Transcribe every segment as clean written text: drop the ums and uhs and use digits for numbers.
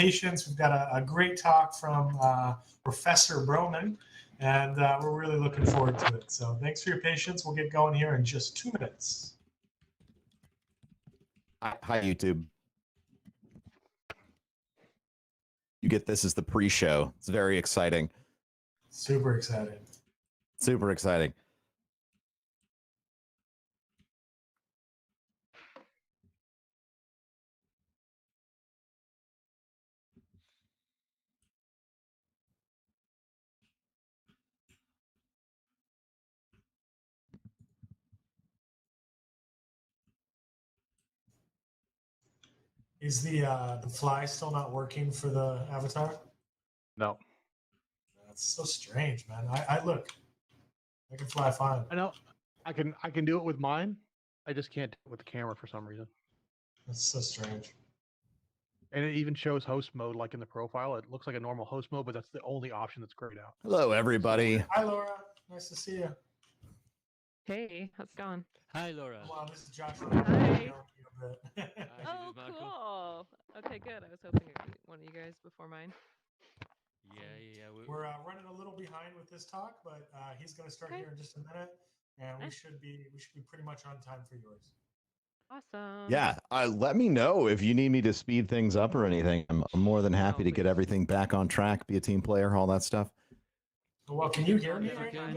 patience. We've got a great talk from Professor Bowman, and we're really looking forward to it. So thanks for your patience. We'll get going here in just 2 minutes. Hi, YouTube. You get this as the pre-show. It's very exciting. Super exciting. Super exciting. Is the fly still not working for the avatar? No. That's so strange, man. I look. I can fly fine. I know. I can do it with mine. I just can't do it with the camera for some reason. That's so strange. And it even shows host mode like in the profile. It looks like a normal host mode, but that's the only option that's grayed out. Hello, everybody. Hi, Laura. Nice to see you. Hey, how's it going? Hi, Laura. Wow, this is Joshua. Hi. Hi, Oh, this is Marco. cool. Okay, good. I was hoping it'd be one of you guys before mine. Yeah. We're running a little behind with this talk, but he's going to start here in just a minute, and we should be pretty much on time for yours. Awesome. Yeah, let me know if you need me to speed things up or anything. I'm more than happy to get everything back on track, be a team player, all that stuff. Well, can you hear me If you right now? can,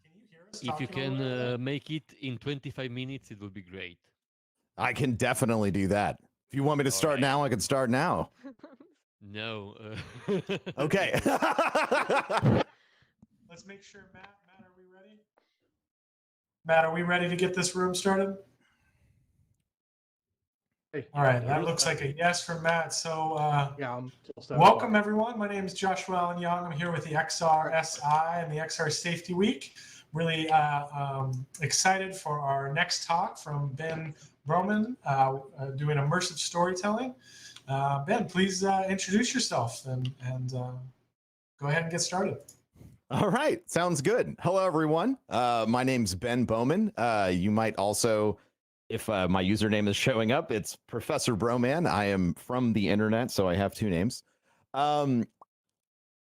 Can you hear us? if you talking over there? can make it in 25 minutes, it would be great. I can definitely do that. If you want me to start now, I can start now. No. Okay. Let's make sure, Matt, are we ready? Matt, are we ready to get this room started? Hey, All right, that looks like a yes from Matt. So yeah, I'm still welcome, everyone. My name is Joshua Allen Young. I'm here with the XRSI and the XR Safety Week. Really excited for our next talk from Ben Bowman, doing immersive storytelling. Ben, please introduce yourself and go ahead and get started. All right, sounds good. Hello, everyone. My name's Ben Bowman. You might also, if my username is showing up, it's Professor Broman. I am from the internet, so I have two names.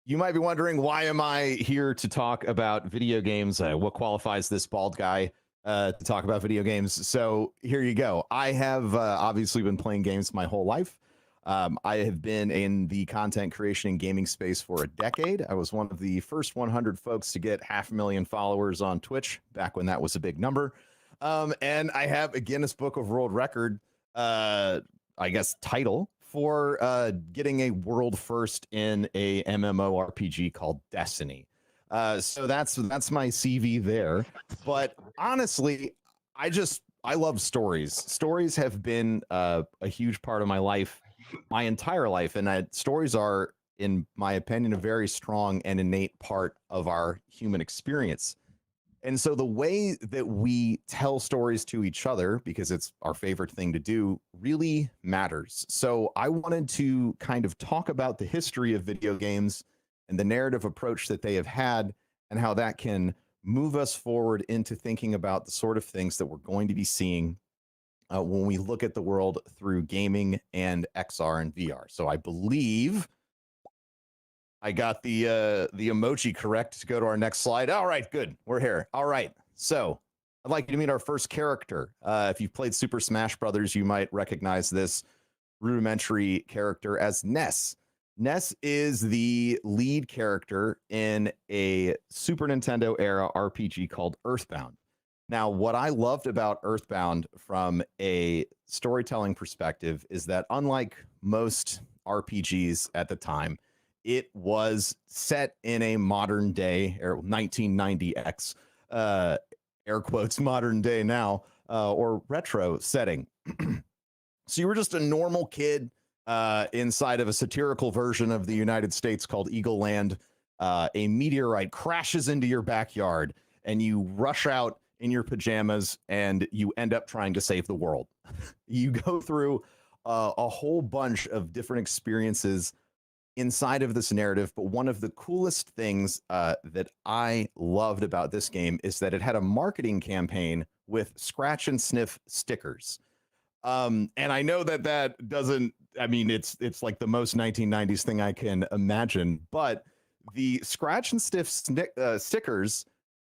You might be wondering, why am I here to talk about video games? What qualifies this bald guy to talk about video games? So here you go. I have obviously been playing games my whole life. I have been in the content creation and gaming space for a decade. I was one of the first 100 folks to get 500,000 followers on Twitch back when that was a big number. And I have a Guinness Book of World Record, I guess, title for getting a world first in a MMORPG called Destiny. So that's my CV there. But honestly, I love stories. Stories have been a huge part of my life, my entire life, and stories are, in my opinion, a very strong and innate part of our human experience. And so the way that we tell stories to each other, because it's our favorite thing to do, really matters. So I wanted to kind of talk about the history of video games and the narrative approach that they have had, and how that can move us forward into thinking about the sort of things that we're going to be seeing when we look at the world through gaming and XR and VR. So I believe I got the emoji correct to go to our next slide. All right, good. We're here. All right. So I'd like you to meet our first character. If you've played Super Smash Brothers, you might recognize this rudimentary character as Ness. Ness is the lead character in a Super Nintendo era RPG called Earthbound. Now, what I loved about Earthbound from a storytelling perspective is that, unlike most RPGs at the time, it was set in a modern day, or 1990X, air quotes, modern day now, or retro setting. So you were just a normal kid inside of a satirical version of the United States called Eagle Land. A meteorite crashes into your backyard, and you rush out in your pajamas, and you end up trying to save the world. You go through a whole bunch of different experiences inside of this narrative, but one of the coolest things that I loved about this game is that it had a marketing campaign with scratch and sniff stickers. And I know that that doesn't, I mean, it's like the most 1990s thing I can imagine, but the scratch and stiff stickers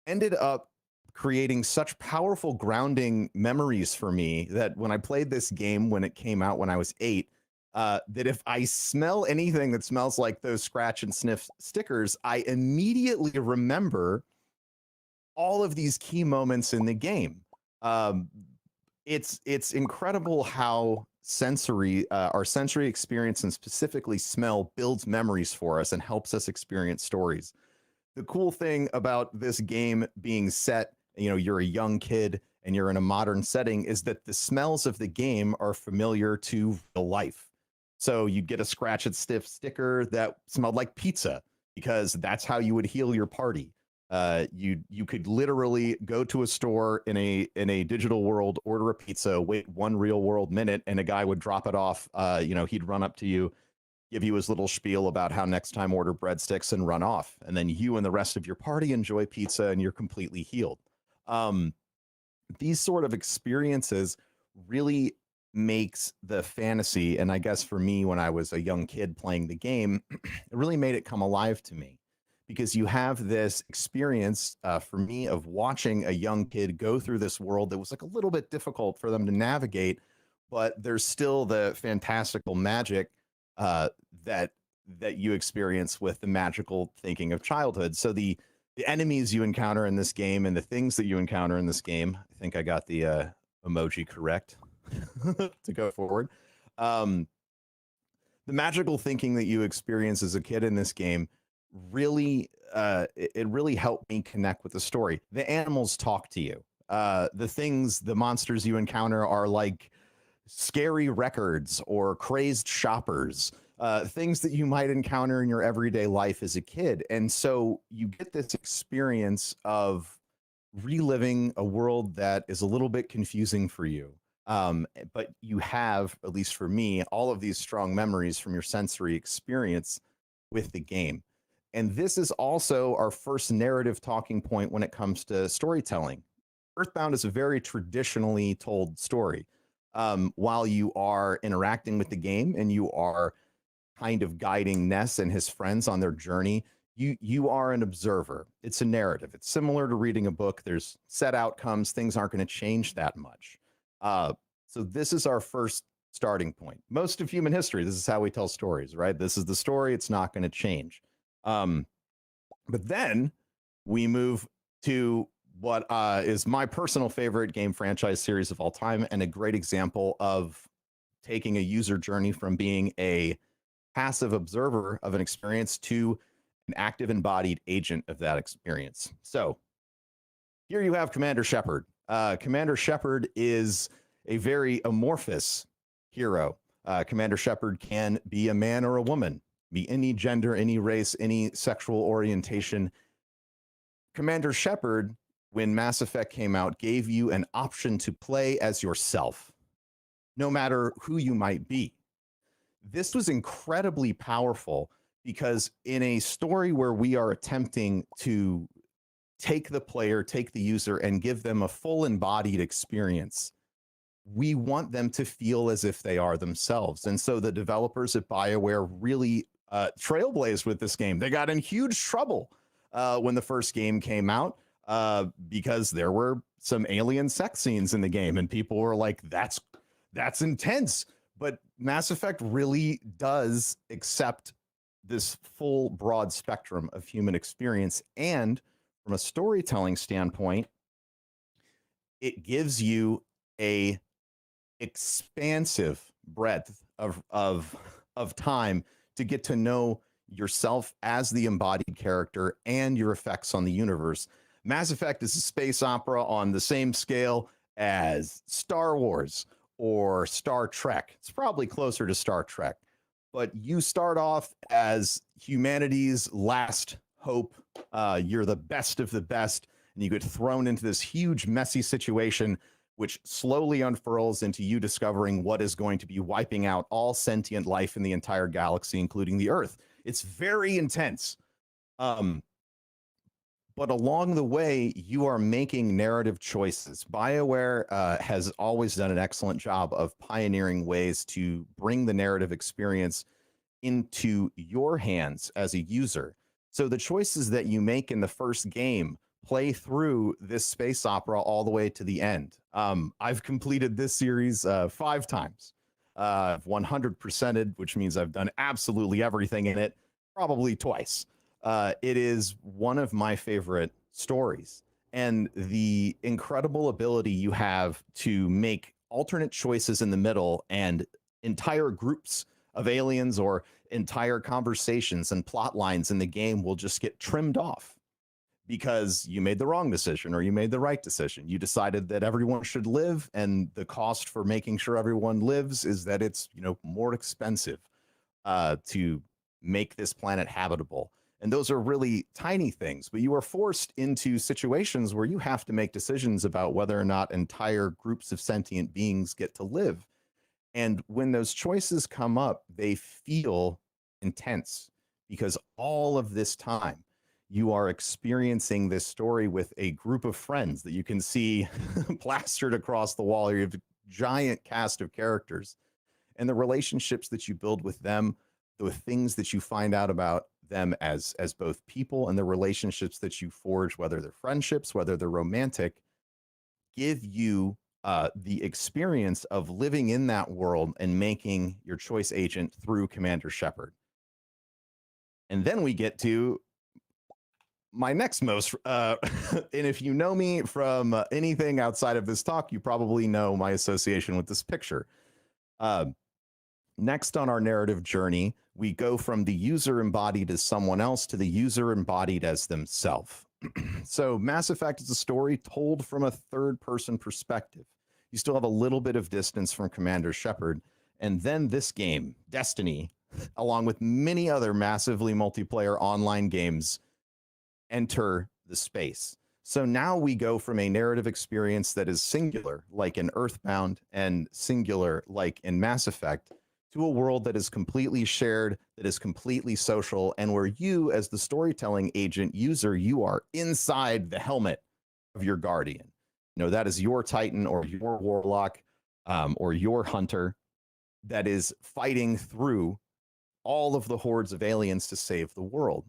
ended up creating such powerful grounding memories for me that when I played this game when it came out when I was 8, that if I smell anything that smells like those scratch and sniff stickers, I immediately remember all of these key moments in the game. Um, it's incredible how our sensory experience and specifically smell builds memories for us and helps us experience stories. The cool thing about this game being set, you're a young kid and you're in a modern setting, is that the smells of the game are familiar to real life. So you get a scratch and stiff sticker that smelled like pizza because that's how you would heal your party. You could literally go to a store in a digital world, order a pizza, wait 1 real world minute, and a guy would drop it off. He'd run up to you, give you his little spiel about how next time order breadsticks and run off. And then you and the rest of your party enjoy pizza and you're completely healed. These sort of experiences really makes the fantasy, and I guess for me when I was a young kid playing the game, it really made it come alive to me. Because you have this experience for me of watching a young kid go through this world that was like a little bit difficult for them to navigate, but there's still the fantastical magic that you experience with the magical thinking of childhood. So the enemies you encounter in this game and the things that you encounter in this game, I think I got the emoji correct to go forward. The magical thinking that you experience as a kid in this game really it really helped me connect with the story. The animals talk to you. The monsters you encounter are like scary records or crazed shoppers, things that you might encounter in your everyday life as a kid. And so you get this experience of reliving a world that is a little bit confusing for you. But you have, at least for me, all of these strong memories from your sensory experience with the game. And this is also our first narrative talking point when it comes to storytelling. Earthbound is a very traditionally told story. While you are interacting with the game and you are kind of guiding Ness and his friends on their journey, you are an observer. It's a narrative. It's similar to reading a book. There's set outcomes. Things aren't going to change that much. So this is our first starting point. Most of human history, this is how we tell stories, right? This is the story. It's not going to change. But then we move to what is my personal favorite game franchise series of all time, and a great example of taking a user journey from being a passive observer of an experience to an active embodied agent of that experience. So here you have Commander Shepard. Commander Shepard is a very amorphous hero. Commander Shepard can be a man or a woman, be any gender, any race, any sexual orientation. Commander Shepard, when Mass Effect came out, gave you an option to play as yourself, no matter who you might be. This was incredibly powerful because in a story where we are attempting to take the player, take the user, and give them a full embodied experience, we want them to feel as if they are themselves. And so the developers at BioWare really trailblazed with this game. They got in huge trouble when the first game came out because there were some alien sex scenes in the game, and people were like, that's intense. But Mass Effect really does accept this full broad spectrum of human experience. And from a storytelling standpoint, it gives you a expansive breadth of time to get to know yourself as the embodied character and your effects on the universe. Mass Effect is a space opera on the same scale as Star Wars or Star Trek. It's probably closer to Star Trek, but you start off as humanity's last hope. You're the best of the best, and you get thrown into this huge, messy situation, which slowly unfurls into you discovering what is going to be wiping out all sentient life in the entire galaxy, including the Earth. It's very intense. But along the way, you are making narrative choices. BioWare has always done an excellent job of pioneering ways to bring the narrative experience into your hands as a user. So the choices that you make in the first game play through this space opera all the way to the end. I've completed this series 5 times. 100%ed, which means I've done absolutely everything in it, probably twice. It is one of my favorite stories. And the incredible ability you have to make alternate choices in the middle, and entire groups of aliens or entire conversations and plot lines in the game will just get trimmed off because you made the wrong decision or you made the right decision. You decided that everyone should live, and the cost for making sure everyone lives is that it's, you know, more expensive to make this planet habitable. And those are really tiny things, but you are forced into situations where you have to make decisions about whether or not entire groups of sentient beings get to live. And when those choices come up, they feel intense because all of this time you are experiencing this story with a group of friends that you can see plastered across the wall. You have a giant cast of characters, and the relationships that you build with them, the things that you find out about them as both people, and the relationships that you forge, whether they're friendships, whether they're romantic, give you the experience of living in that world and making your choice agent through Commander Shepard. And then we get to my next most, and if you know me from anything outside of this talk, you probably know my association with this picture. Next on our narrative journey, we go from the user embodied as someone else to the user embodied as themselves. So Mass Effect is a story told from a third-person perspective. You still have a little bit of distance from Commander Shepard. And then this game, Destiny, along with many other massively multiplayer online games, enter the space. So now we go from a narrative experience that is singular, like in Earthbound, and singular, like in Mass Effect, to a world that is completely shared, that is completely social, and where you, as the storytelling agent user, you are inside the helmet of your guardian. You know, that is your Titan or your Warlock or your Hunter that is fighting through all of the hordes of aliens to save the world.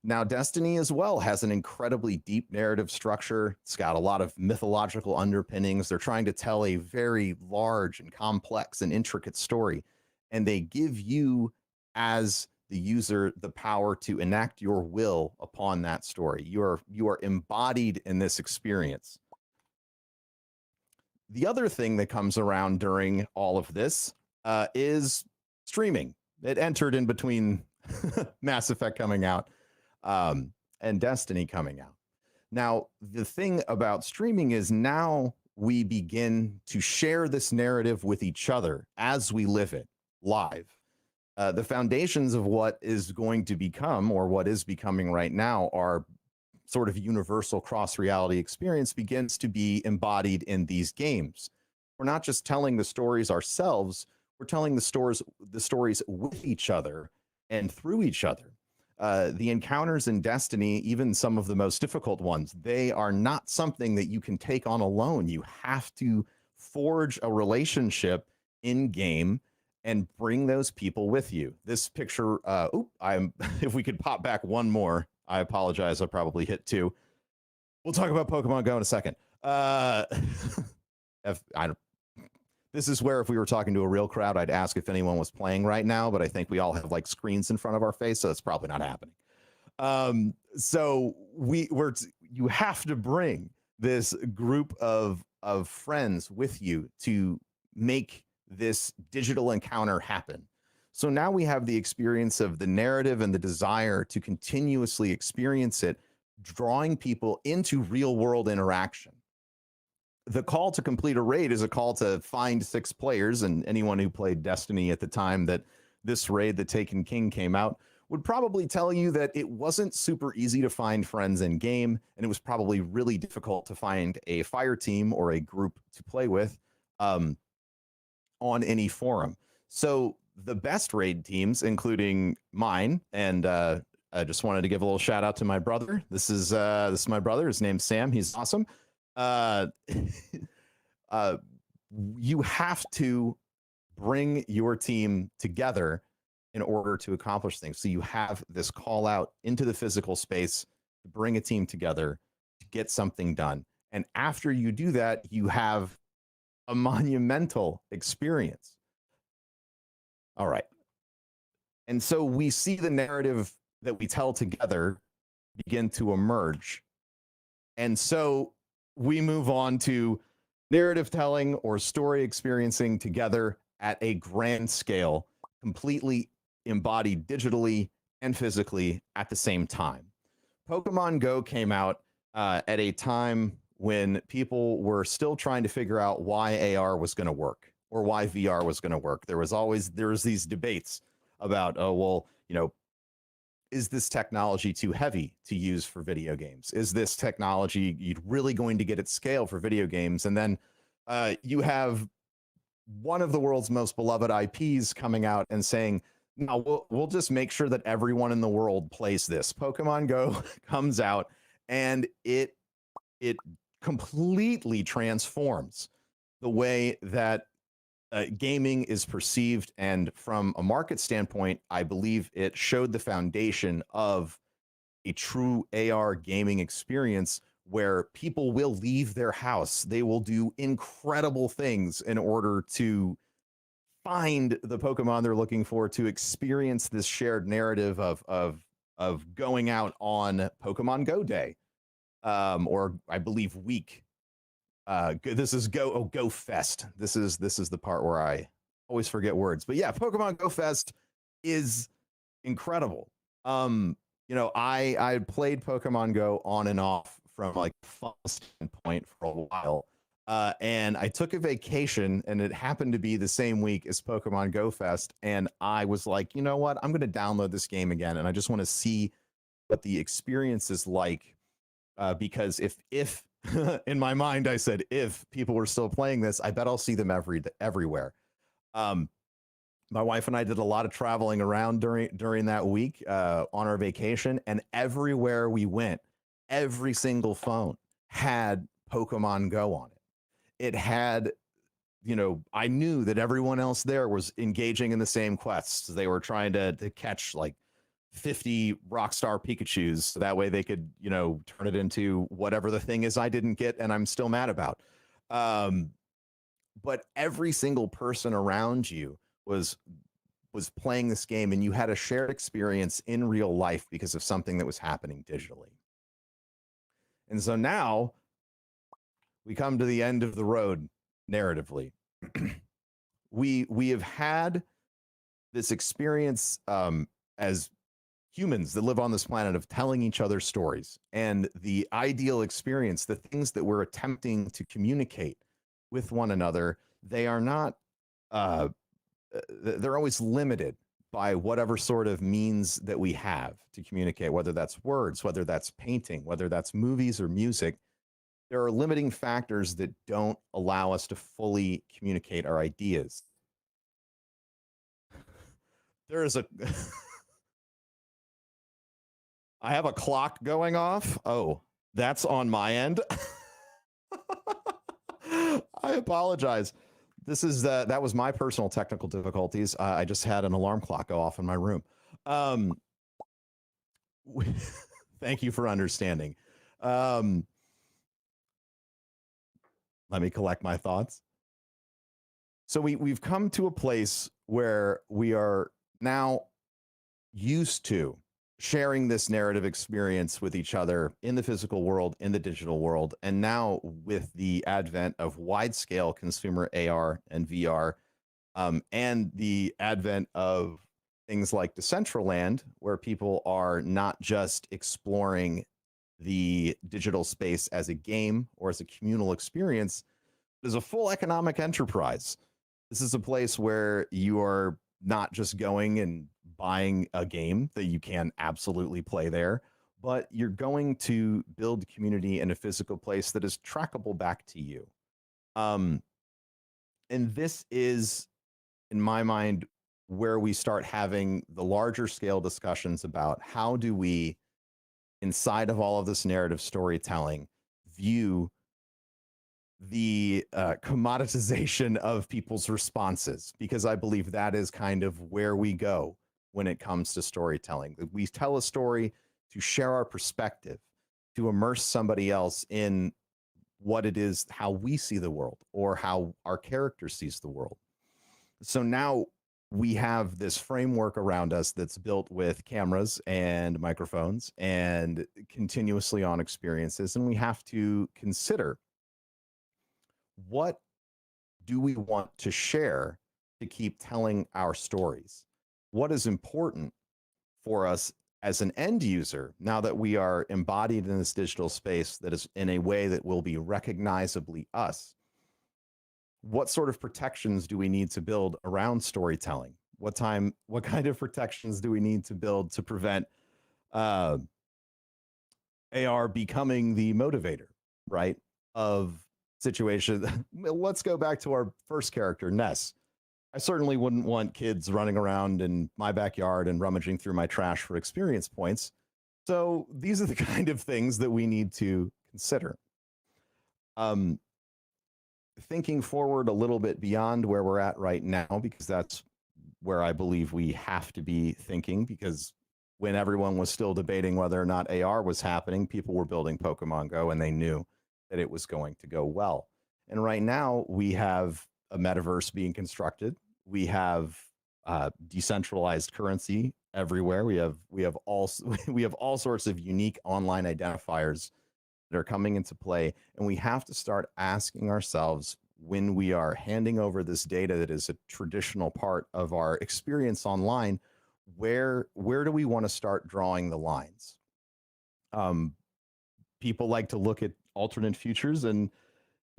Now, Destiny as well has an incredibly deep narrative structure. It's got a lot of mythological underpinnings. They're trying to tell a very large and complex and intricate story. And they give you, as the user, the power to enact your will upon that story. You are embodied in this experience. The other thing that comes around during all of this is streaming. It entered in between Mass Effect coming out and Destiny coming out. Now, the thing about streaming is now we begin to share this narrative with each other as we live it live. The foundations of what is going to become, or what is becoming right now, are sort of universal cross-reality experience begins to be embodied in these games. We're not just telling the stories ourselves, we're telling the stories with each other and through each other. The encounters in Destiny, even some of the most difficult ones, they are not something that you can take on alone. You have to forge a relationship in game and bring those people with you. This picture, if we could pop back one more, I apologize, I probably hit 2. We'll talk about Pokemon Go in a second. This is where if we were talking to a real crowd, I'd ask if anyone was playing right now, but I think we all have like screens in front of our face, so that's probably not happening. So you have to bring this group of friends with you to make this digital encounter happen. So now we have the experience of the narrative and the desire to continuously experience it, drawing people into real world interaction. The call to complete a raid is a call to find 6 players, and anyone who played Destiny at the time that this raid, the Taken King, came out, would probably tell you that it wasn't super easy to find friends in game, and it was probably really difficult to find a fire team or a group to play with on any forum. So the best raid teams, including mine and I just wanted to give a little shout out to my brother. This is my brother. His name's Sam. He's awesome. You have to bring your team together in order to accomplish things. So you have this call out into the physical space to bring a team together to get something done. And after you do that, you have a monumental experience. All right. And so we see the narrative that we tell together begin to emerge. And so we move on to narrative telling or story experiencing together at a grand scale, completely embodied digitally and physically at the same time. Pokemon Go came out at a time when people were still trying to figure out why AR was going to work or why VR was going to work. There was these debates about, oh, well, you know, is this technology too heavy to use for video games? Is this technology really going to get at scale for video games? And then you have one of the world's most beloved IPs coming out and saying, no, we'll just make sure that everyone in the world plays this. Pokemon Go comes out and it completely transforms the way that gaming is perceived. And from a market standpoint, I believe it showed the foundation of a true AR gaming experience where people will leave their house. They will do incredible things in order to find the Pokemon they're looking for, to experience this shared narrative of going out on Pokemon Go Day, or I believe week. This is Go Fest. This is the part where I always forget words. But yeah, Pokemon Go Fest is incredible. You know, I played Pokemon Go on and off from like a fun standpoint for a while. And I took a vacation, and it happened to be the same week as Pokemon Go Fest. And I was like, you know what? I'm going to download this game again, and I just want to see what the experience is like. Because if in my mind I said, if people were still playing this, I bet I'll see them everywhere. My wife and I did a lot of traveling around during that week on our vacation, and everywhere we went, every single phone had Pokemon Go on it. It had, you know, I knew that everyone else there was engaging in the same quests. They were trying to catch like 50 Rockstar Pikachus, so that way they could, you know, turn it into whatever the thing is I didn't get and I'm still mad about. But every single person around you was playing this game, and you had a shared experience in real life because of something that was happening digitally. And so now we come to the end of the road narratively. we have had this experience as humans that live on this planet of telling each other stories, and the ideal experience, the things that we're attempting to communicate with one another, they are not they're always limited by whatever sort of means that we have to communicate, whether that's words, whether that's painting, whether that's movies or music. There are limiting factors that don't allow us to fully communicate our ideas. There is a I have a clock going off. Oh, that's on my end. I apologize. This is that was my personal technical difficulties. I just had an alarm clock go off in my room. Thank you for understanding. Let me collect my thoughts. So we've come to a place where we are now used to sharing this narrative experience with each other in the physical world, in the digital world. And now with the advent of wide-scale consumer AR and VR, and the advent of things like Decentraland, where people are not just exploring the digital space as a game or as a communal experience, but as a full economic enterprise. This is a place where you are not just going and buying a game that you can absolutely play there, but you're going to build community in a physical place that is trackable back to you. And this is, in my mind, where we start having the larger scale discussions about how do we, inside of all of this narrative storytelling, view the commoditization of people's responses, because I believe that is kind of where we go when it comes to storytelling. We tell a story to share our perspective, to immerse somebody else in what it is, how we see the world, or how our character sees the world. So now we have this framework around us that's built with cameras and microphones and continuously on experiences, and we have to consider, what do we want to share to keep telling our stories? What is important for us as an end user, now that we are embodied in this digital space that is in a way that will be recognizably us? What sort of protections do we need to build around storytelling? What kind of protections do we need to build to prevent AR becoming the motivator, right, of situations? Let's go back to our first character, Ness. I certainly wouldn't want kids running around in my backyard and rummaging through my trash for experience points. So these are the kind of things that we need to consider. Thinking forward a little bit beyond where we're at right now, because that's where I believe we have to be thinking, because when everyone was still debating whether or not AR was happening, people were building Pokemon Go and they knew that it was going to go well. And right now we have a metaverse being constructed. We have decentralized currency everywhere. We have all sorts of unique online identifiers that are coming into play, and we have to start asking ourselves, when we are handing over this data that is a traditional part of our experience online, where do we want to start drawing the lines? People like to look at alternate futures, and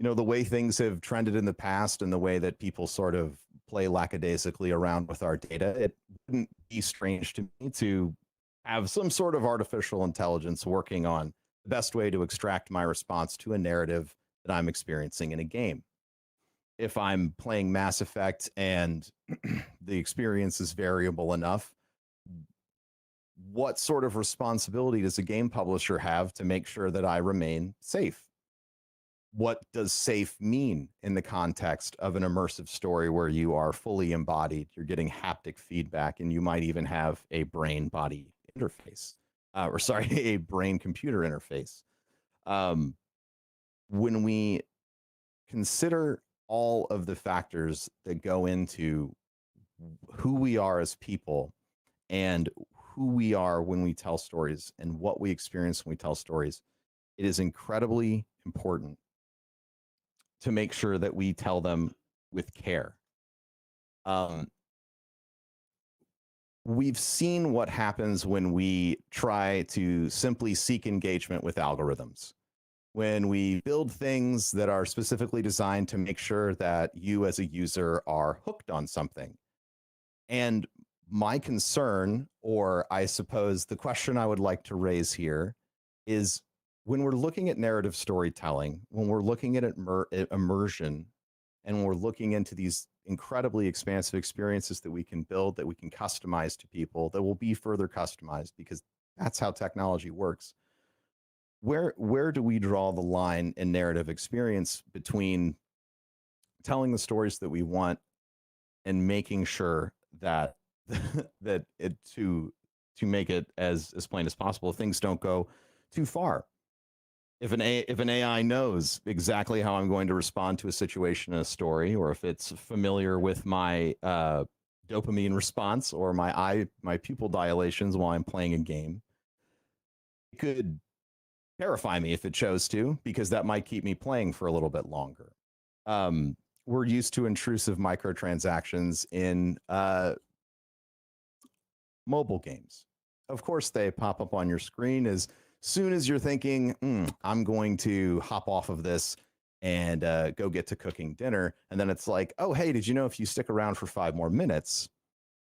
the way things have trended in the past and the way that people sort of play lackadaisically around with our data, it wouldn't be strange to me to have some sort of artificial intelligence working on the best way to extract my response to a narrative that I'm experiencing in a game. If I'm playing Mass Effect and the experience is variable enough, what sort of responsibility does a game publisher have to make sure that I remain safe? What does safe mean in the context of an immersive story where you are fully embodied, you're getting haptic feedback, and you might even have a brain-body interface, a brain-computer interface? When we consider all of the factors that go into who we are as people and who we are when we tell stories and what we experience when we tell stories, it is incredibly important to make sure that we tell them with care. We've seen what happens when we try to simply seek engagement with algorithms. When we build things that are specifically designed to make sure that you as a user are hooked on something. And my concern, or I suppose the question I would like to raise here, is when we're looking at narrative storytelling, when we're looking at immersion, and when we're looking into these incredibly expansive experiences that we can build, that we can customize to people, that will be further customized, because that's how technology works. Where do we draw the line in narrative experience between telling the stories that we want and making sure that that it to make it as plain as possible, things don't go too far? If an AI knows exactly how I'm going to respond to a situation in a story, or if it's familiar with my dopamine response or my pupil dilations while I'm playing a game, it could terrify me if it chose to, because that might keep me playing for a little bit longer. We're used to intrusive microtransactions in mobile games. Of course, they pop up on your screen as soon as you're thinking, I'm going to hop off of this and go get to cooking dinner. And then it's like, oh, hey, did you know if you stick around for 5 more minutes,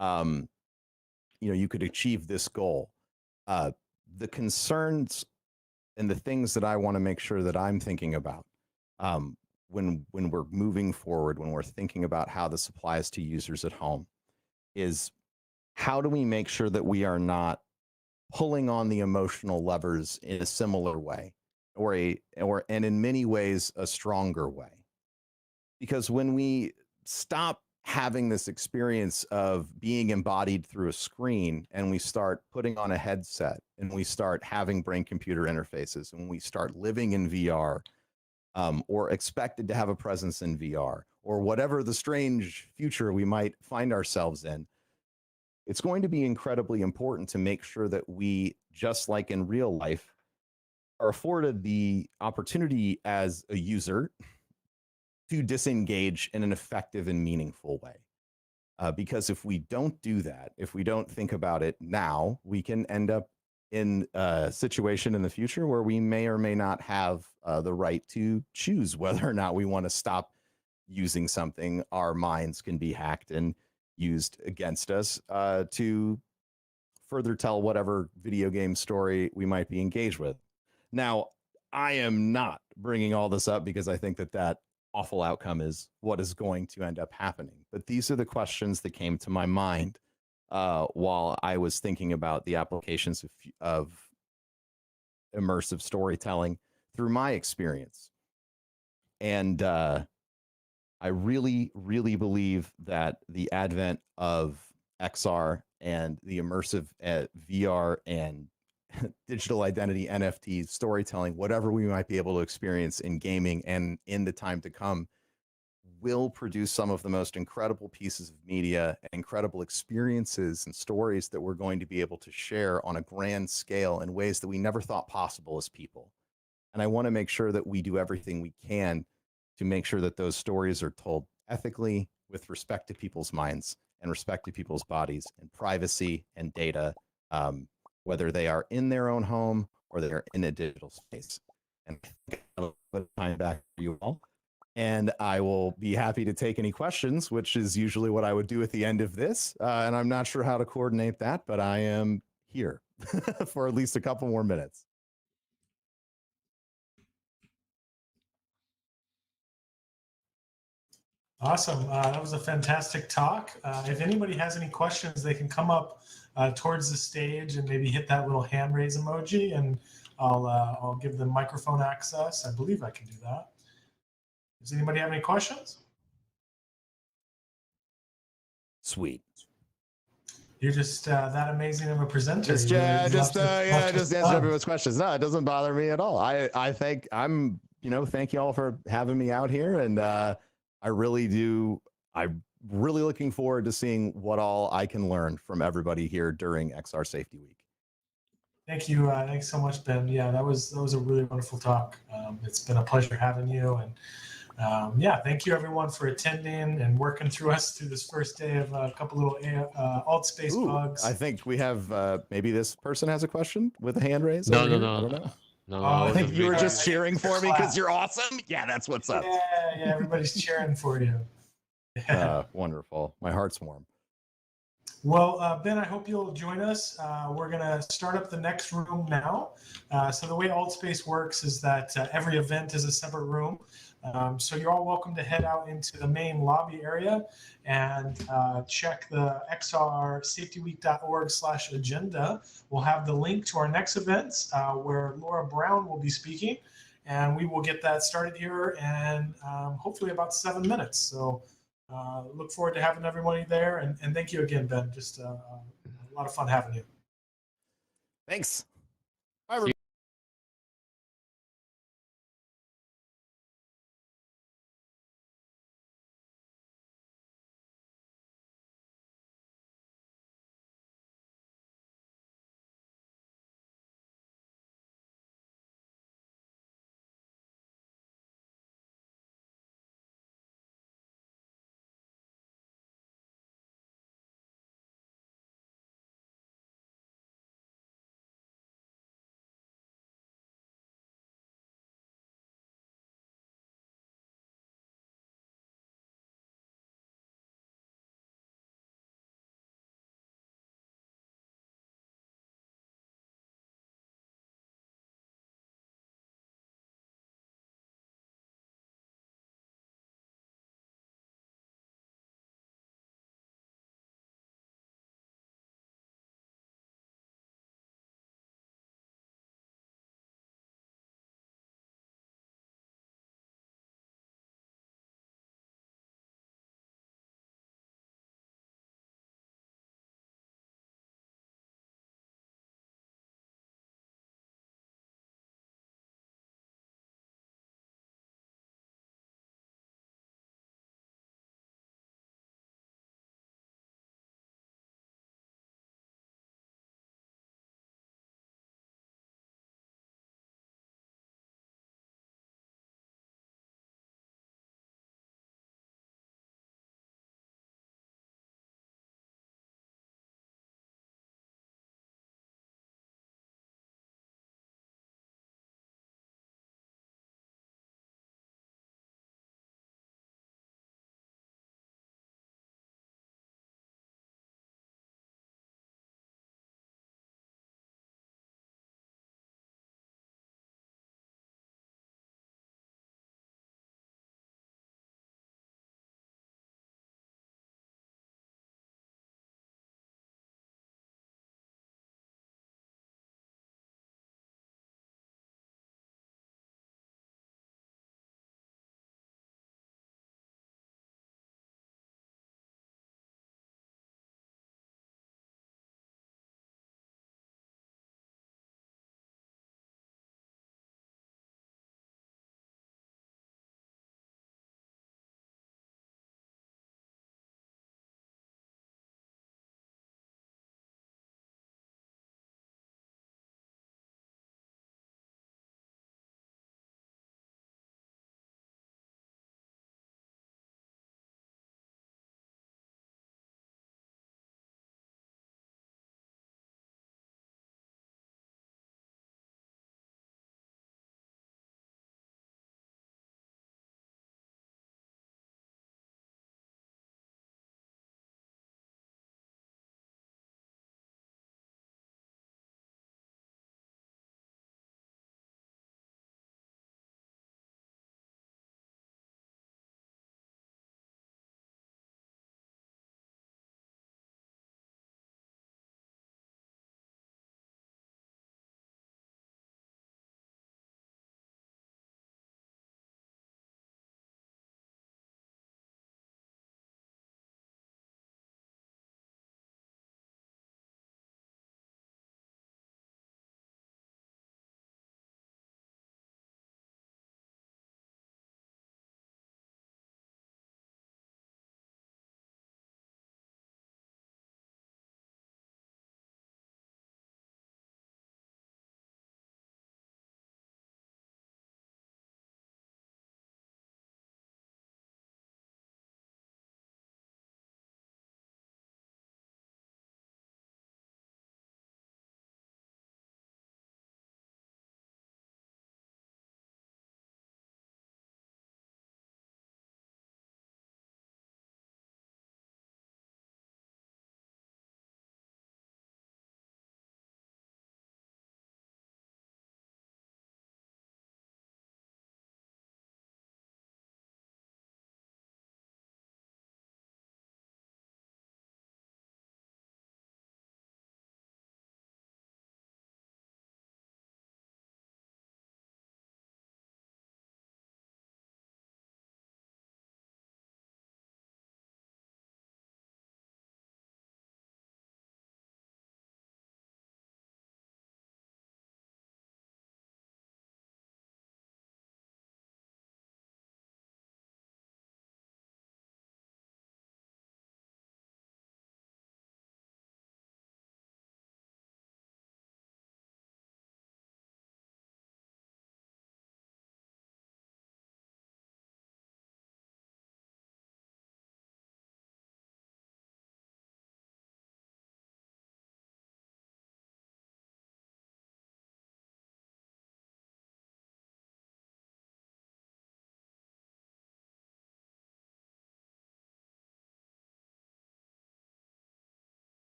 you could achieve this goal? The concerns and the things that I want to make sure that I'm thinking about when we're moving forward, when we're thinking about how this applies to users at home, is how do we make sure that we are not pulling on the emotional levers in a similar way, and in many ways a stronger way? Because when we stop having this experience of being embodied through a screen and we start putting on a headset and we start having brain computer interfaces and we start living in VR, or expected to have a presence in VR, or whatever the strange future we might find ourselves in, it's going to be incredibly important to make sure that we, just like in real life, are afforded the opportunity as a user to disengage in an effective and meaningful way. Because if we don't do that, if we don't think about it now, we can end up in a situation in the future where we may or may not have the right to choose whether or not we want to stop using something. Our minds can be hacked and used against us to further tell whatever video game story we might be engaged with. Now, I am not bringing all this up because I think that that awful outcome is what is going to end up happening. But these are the questions that came to my mind while I was thinking about the applications of immersive storytelling through my experience. And I really, really believe that the advent of XR and the immersive VR and digital identity, NFTs, storytelling, whatever we might be able to experience in gaming and in the time to come, will produce some of the most incredible pieces of media and incredible experiences and stories that we're going to be able to share on a grand scale in ways that we never thought possible as people. And I want to make sure that we do everything we can to make sure that those stories are told ethically, with respect to people's minds and respect to people's bodies and privacy and data, whether they are in their own home or they're in a digital space. And I think I'll put time back for you all. And I will be happy to take any questions, which is usually what I would do at the end of this. And I'm not sure how to coordinate that, but I am here for at least a couple more minutes. Awesome. That was a fantastic talk. If anybody has any questions, they can come up towards the stage and maybe hit that little hand raise emoji, and I'll give them microphone access. I believe I can do that. Does anybody have any questions? Sweet. You're just that amazing of a presenter. Just answer everyone's questions. No, it doesn't bother me at all. Thank you all for having me out here, and I'm really looking forward to seeing what all I can learn from everybody here during XR Safety Week. Thank you. Thanks so much, Ben. Yeah, that was a really wonderful talk. It's been a pleasure having you, and thank you everyone for attending and working through us through this first day of a couple little AltspaceVR bugs. I think we have maybe this person has a question with a hand raised. No. I don't know. No, I think you were just cheering for me because you're awesome. Yeah, that's what's up. Yeah, everybody's cheering for you. Wonderful. My heart's warm. Well, Ben, I hope you'll join us. We're going to start up the next room now. So the way AltSpace works is that every event is a separate room. So you're all welcome to head out into the main lobby area and check the xrsafetyweek.org/agenda. We'll have the link to our next events where Laura Brown will be speaking, and we will get that started here in hopefully about 7 minutes. So look forward to having everybody there, and thank you again, Ben. Just a lot of fun having you. Thanks. Bye, everybody.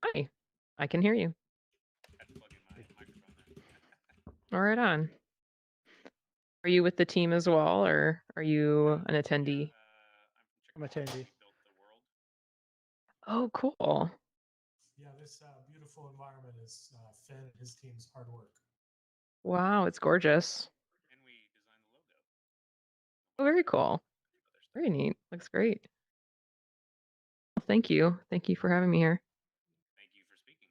Hi, I can hear you. Had to plug in my microphone there. All right, on. Are you with the team as well, or are you an attendee? I'm attendee. Built the world. Oh, cool. Yeah, this beautiful environment is Finn and his team's hard work. Wow, it's gorgeous. And we designed the logo. Oh, very cool. Very neat. Looks great. Well, thank you. Thank you for having me here. Thank you for speaking.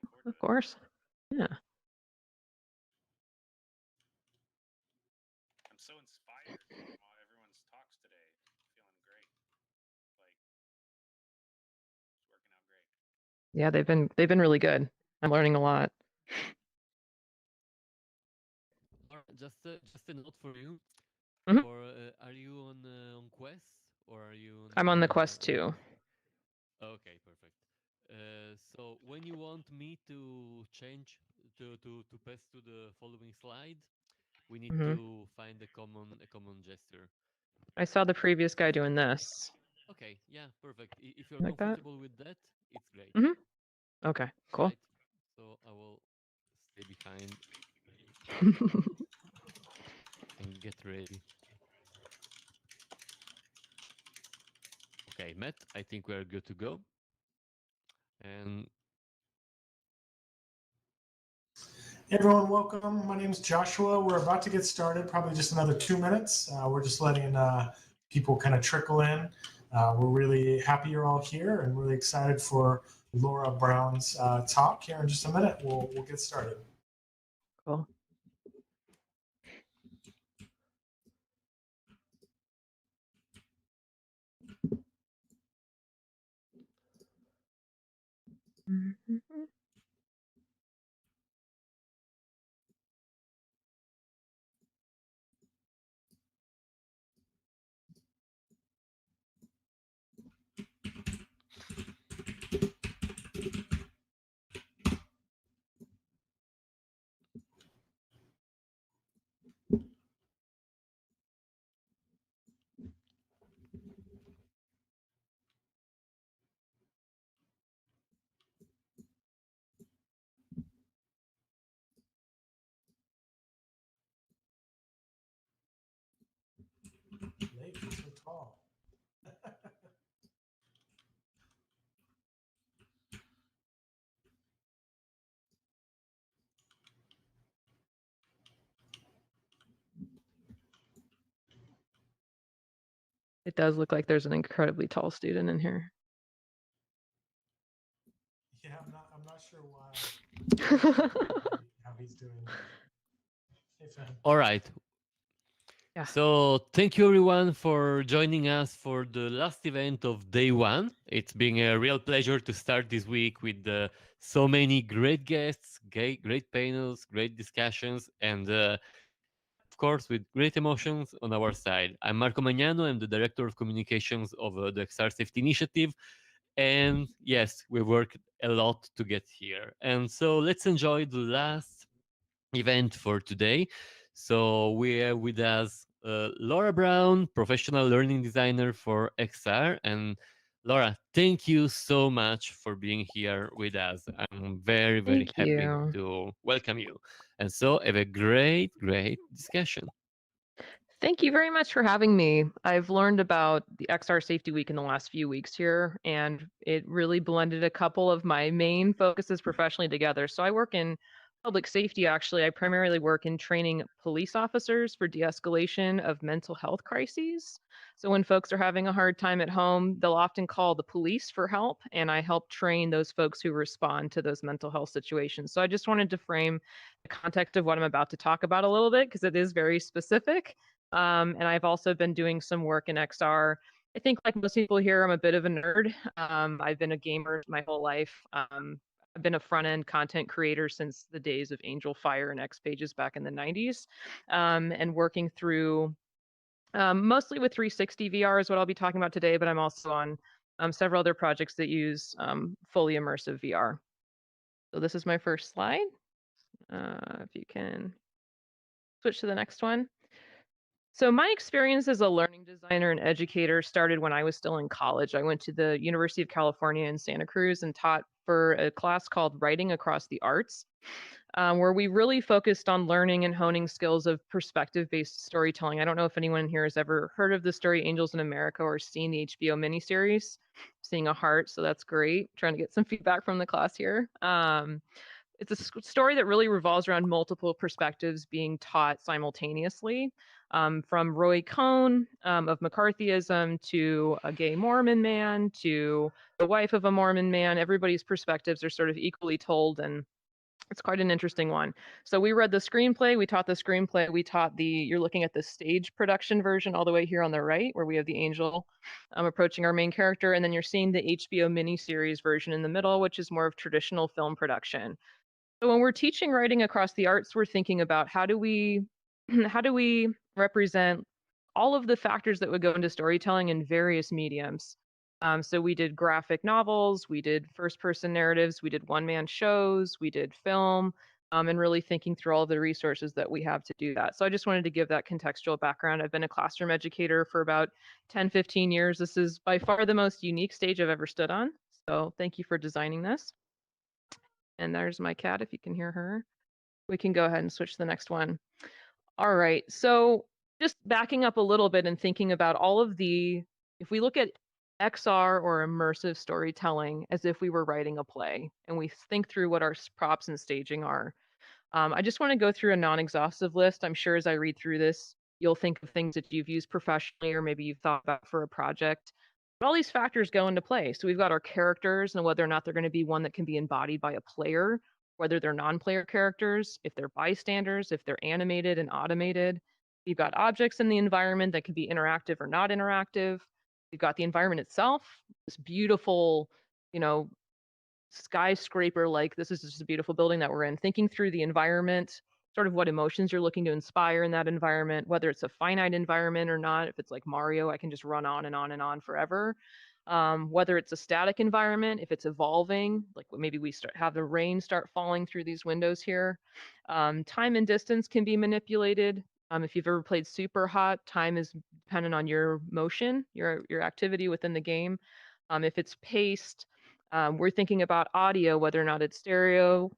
Looking forward to Of it. course. Yeah. I'm so inspired from everyone's talks today. Feeling great. Like it's working out great. Yeah, they've been really good. I'm learning a lot. Just a note for you. Mhm. Are you on Quest or are you on? I'm on the Quest 2. Okay, perfect. So when you want me to change to pass to the following slide, we need Mhm. to find a common gesture. I saw the previous guy doing this. Okay, yeah, perfect. If you're Like that? comfortable with that, it's great. Mhm. Okay, cool. Right. So I will stay behind and get ready. Okay, Matt, I think we're good to go. And Hey everyone, welcome. My name is Joshua. We're about to get started, probably just another 2 minutes. We're just letting people kind of trickle in. We're really happy you're all here and really excited for Laura Brown's talk here in just a minute. We'll get started. Cool. Mhm. Nate, you're so tall. It does look like there's an incredibly tall student in here. Yeah, I'm not sure why. How he's doing. Hey, Finn. all right. Yeah. So thank you everyone for joining us for the last event of day one. It's been a real pleasure to start this week with so many great guests, great panels, great discussions, and of course with great emotions on our side. I'm Marco Magnano. I'm the Director of Communications of the XR Safety Initiative. And yes, we worked a lot to get here. And so let's enjoy the last event for today. So we have with us Laura Brown, professional learning designer for XR. And Laura, thank you so much for being here with us. I'm very, very Thank happy you. to welcome you. And so have a great, great discussion. Thank you very much for having me. I've learned about the XR Safety Week in the last few weeks here, and it really blended a couple of my main focuses professionally together. So I work in public safety, actually. I primarily work in training police officers for de-escalation of mental health crises. So when folks are having a hard time at home, they'll often call the police for help, and I help train those folks who respond to those mental health situations. So I just wanted to frame the context of what I'm about to talk about a little bit because it is very specific. And I've also been doing some work in XR. I think, like most people here, I'm a bit of a nerd. I've been a gamer my whole life. I've been a front end content creator since the days of Angel Fire and X Pages back in the 90s, and working through mostly with 360 VR is what I'll be talking about today, but I'm also on several other projects that use fully immersive VR. So this is my first slide. If you can switch to the next one. So my experience as a learning designer and educator started when I was still in college. I went to the University of California in Santa Cruz and taught for a class called Writing Across the Arts, where we really focused on learning and honing skills of perspective-based storytelling. I don't know if anyone here has ever heard of the story Angels in America or seen the HBO miniseries. Seeing a heart, so that's great. Trying to get some feedback from the class here. It's a story that really revolves around multiple perspectives being taught simultaneously, from Roy Cohn of McCarthyism to a gay Mormon man to the wife of a Mormon man. Everybody's perspectives are sort of equally told, and it's quite an interesting one. So we read the screenplay, we taught the screenplay, we taught you're looking at the stage production version all the way here on the right, where we have the angel approaching our main character, and then you're seeing the HBO miniseries version in the middle, which is more of traditional film production. So when we're teaching writing across the arts, we're thinking about how do we how do we represent all of the factors that would go into storytelling in various mediums. So we did graphic novels, we did first-person narratives, we did one-man shows, we did film, and really thinking through all the resources that we have to do that. So I just wanted to give that contextual background. I've been a classroom educator for about 10, 15 years. This is by far the most unique stage I've ever stood on. So thank you for designing this. And there's my cat, if you can hear her. We can go ahead and switch to the next one. All right, so just backing up a little bit and thinking about all of if we look at XR or immersive storytelling as if we were writing a play and we think through what our props and staging are. I just want to go through a non-exhaustive list. I'm sure as I read through this, you'll think of things that you've used professionally or maybe you've thought about for a project. But all these factors go into play. So we've got our characters and whether or not they're going to be one that can be embodied by a player, whether they're non-player characters, if they're bystanders, if they're animated and automated. You've got objects in the environment that can be interactive or not interactive. You've got the environment itself, this beautiful, skyscraper, like this is just a beautiful building that we're in, thinking through the environment, sort of what emotions you're looking to inspire in that environment, whether it's a finite environment or not. If it's like Mario, I can just run on and on and on forever. Whether it's a static environment, if it's evolving, like maybe we have the rain start falling through these windows here. Time and distance can be manipulated. If you've ever played Super Hot, time is dependent on your motion, your activity within the game. If it's paced, we're thinking about audio, whether or not it's stereo,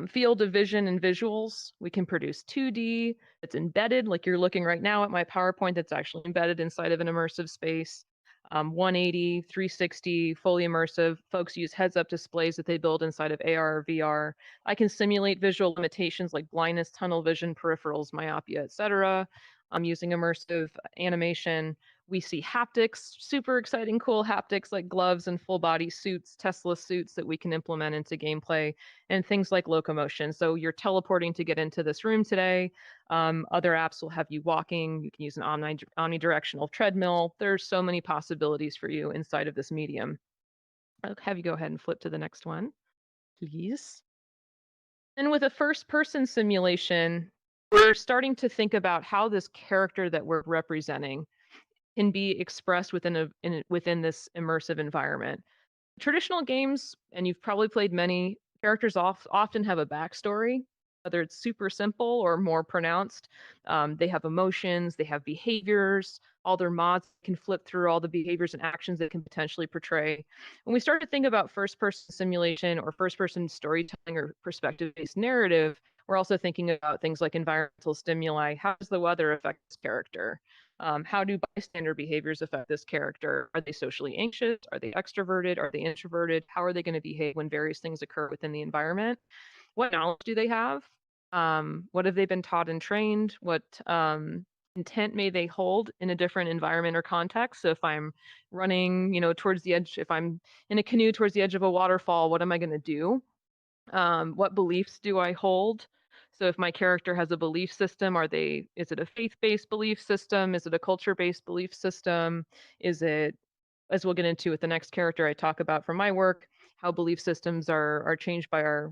field of vision and visuals. We can produce 2D that's embedded, like you're looking right now at my PowerPoint that's actually embedded inside of an immersive space. 180, 360, fully immersive. Folks use heads-up displays that they build inside of AR or VR. I can simulate visual limitations like blindness, tunnel vision, peripherals, myopia, etc. I'm using immersive animation. We see haptics, super exciting, cool haptics like gloves and full body suits, Tesla suits that we can implement into gameplay, and things like locomotion. So you're teleporting to get into this room today. Other apps will have you walking. You can use an omnidirectional treadmill. There's so many possibilities for you inside of this medium. I'll have you go ahead and flip to the next one, please. And with a first-person simulation, we're starting to think about how this character that we're representing can be expressed within this immersive environment. Traditional games, and you've probably played many, characters often have a backstory, whether it's super simple or more pronounced. They have emotions, they have behaviors, all their mods can flip through all the behaviors and actions they can potentially portray. When we start to think about first-person simulation or first-person storytelling or perspective-based narrative, we're also thinking about things like environmental stimuli. How does the weather affect this character? How do bystander behaviors affect this character? Are they socially anxious? Are they extroverted? Are they introverted? How are they going to behave when various things occur within the environment? What knowledge do they have? What have they been taught and trained? What intent may they hold in a different environment or context? So if I'm running, towards the edge, if I'm in a canoe towards the edge of a waterfall, what am I going to do? What beliefs do I hold? So if my character has a belief system, is it a faith-based belief system? Is it a culture-based belief system? Is it, as we'll get into with the next character I talk about from my work, how belief systems are changed by our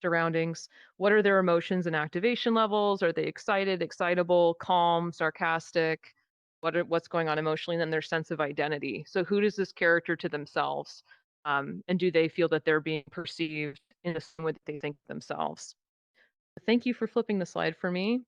surroundings? What are their emotions and activation levels? Are they excited, excitable, calm, sarcastic? What's going on emotionally? And then their sense of identity. So who does this character to themselves? And do they feel that they're being perceived in the same way that they think themselves? Thank you for flipping the slide for me.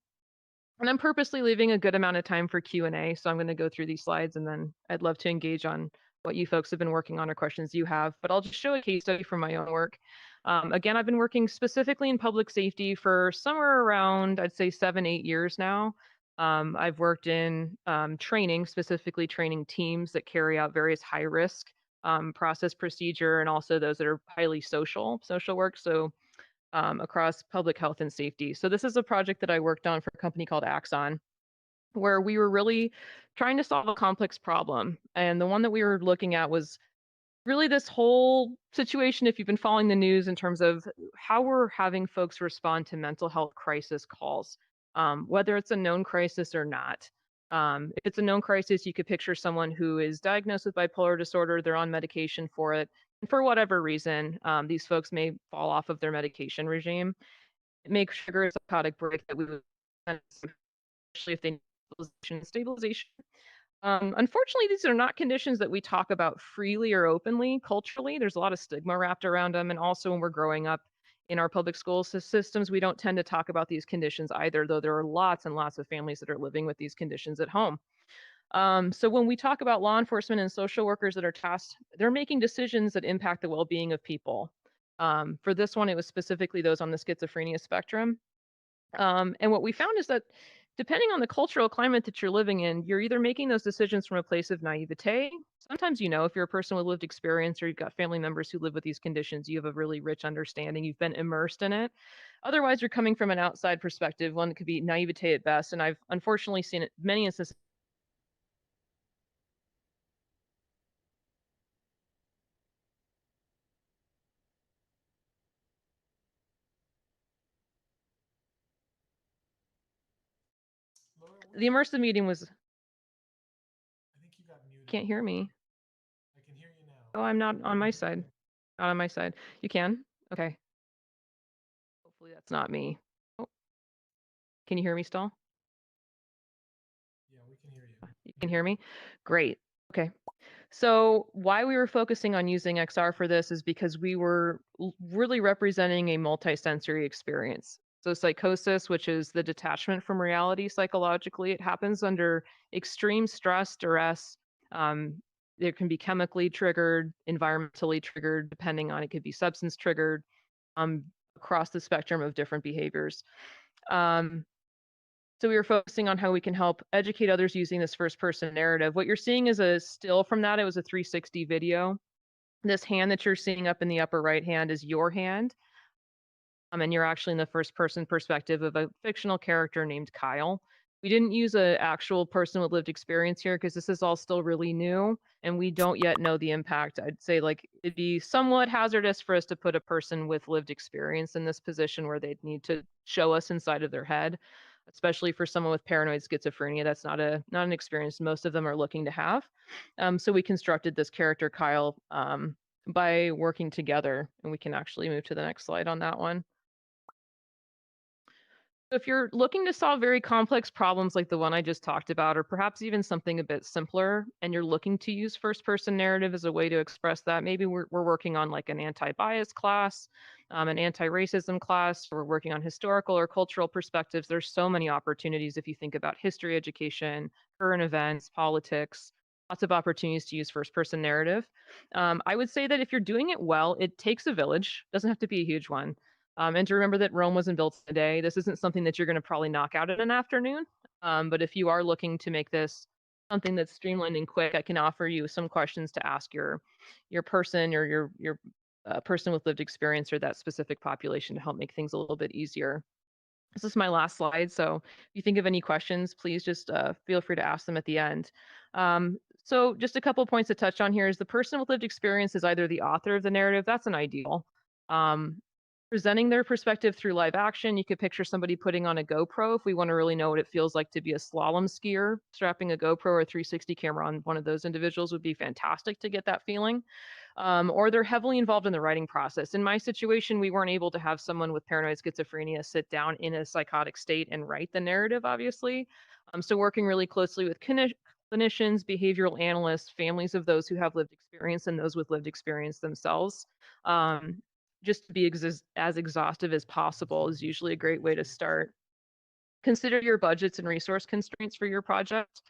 And I'm purposely leaving a good amount of time for Q&A, so I'm going to go through these slides and then I'd love to engage on what you folks have been working on or questions you have, but I'll just show a case study from my own work. Again, I've been working specifically in public safety for somewhere around, I'd say 7-8 years now. I've worked in training, specifically training teams that carry out various high risk process procedure, and also those that are highly social work. So across public health and safety. So this is a project that I worked on for a company called Axon, where we were really trying to solve a complex problem. And the one that we were looking at was really this whole situation, if you've been following the news, in terms of how we're having folks respond to mental health crisis calls, whether it's a known crisis or not. If it's a known crisis, you could picture someone who is diagnosed with bipolar disorder, they're on medication for it, and for whatever reason, these folks may fall off of their medication regime. It may trigger a psychotic break that we would, especially if they need stabilization. Unfortunately, these are not conditions that we talk about freely or openly culturally. There's a lot of stigma wrapped around them. And also, when we're growing up in our public school systems, we don't tend to talk about these conditions either, though there are lots and lots of families that are living with these conditions at home. So when we talk about law enforcement and social workers that are tasked, they're making decisions that impact the well-being of people. For this one, it was specifically those on the schizophrenia spectrum. And what we found is that depending on the cultural climate that you're living in, you're either making those decisions from a place of naivete. Sometimes, if you're a person with lived experience or you've got family members who live with these conditions, you have a really rich understanding, you've been immersed in it. Otherwise, you're coming from an outside perspective, one that could be naivete at best. And I've unfortunately seen it many instances. Laura, The immersive meeting was, I think you got muted. can't hear me. I can hear you now. Oh, I'm not on my side. Not on my side. You can? Okay. Hopefully that's not me. Oh, can you hear me still? Yeah, we can hear you. You can hear me? Great. Okay. So why we were focusing on using XR for this is because we were really representing a multisensory experience. So psychosis, which is the detachment from reality psychologically, it happens under extreme stress, duress. It can be chemically triggered, environmentally triggered, depending on, it could be substance triggered, across the spectrum of different behaviors. So we were focusing on how we can help educate others using this first person narrative. What you're seeing is a still from that. It was a 360 video. This hand that you're seeing up in the upper right hand is your hand. And you're actually in the first person perspective of a fictional character named Kyle. We didn't use an actual person with lived experience here because this is all still really new and we don't yet know the impact. I'd say it'd be somewhat hazardous for us to put a person with lived experience in this position where they'd need to show us inside of their head, especially for someone with paranoid schizophrenia. That's not an experience most of them are looking to have. So we constructed this character Kyle by working together, and we can actually move to the next slide on that one. If you're looking to solve very complex problems like the one I just talked about, or perhaps even something a bit simpler, and you're looking to use first-person narrative as a way to express that, maybe we're working on like an anti-bias class, an anti-racism class, we're working on historical or cultural perspectives. There's so many opportunities if you think about history education, current events, politics, lots of opportunities to use first-person narrative. I would say that if you're doing it well, it takes a village, doesn't have to be a huge one. And to remember that Rome wasn't built in a day. This isn't something that you're going to probably knock out in an afternoon. But if you are looking to make this something that's streamlined and quick, I can offer you some questions to ask your person or your person with lived experience or that specific population to help make things a little bit easier. This is my last slide. So if you think of any questions, please just feel free to ask them at the end. So just a couple of points to touch on here is the person with lived experience is either the author of the narrative. That's an ideal. Presenting their perspective through live action. You could picture somebody putting on a GoPro if we want to really know what it feels like to be a slalom skier. Strapping a GoPro or a 360 camera on one of those individuals would be fantastic to get that feeling. Or they're heavily involved in the writing process. In my situation, we weren't able to have someone with paranoid schizophrenia sit down in a psychotic state and write the narrative, obviously. So working really closely with clinicians, behavioral analysts, families of those who have lived experience and those with lived experience themselves. Just to be as exhaustive as possible is usually a great way to start. Consider your budgets and resource constraints for your project.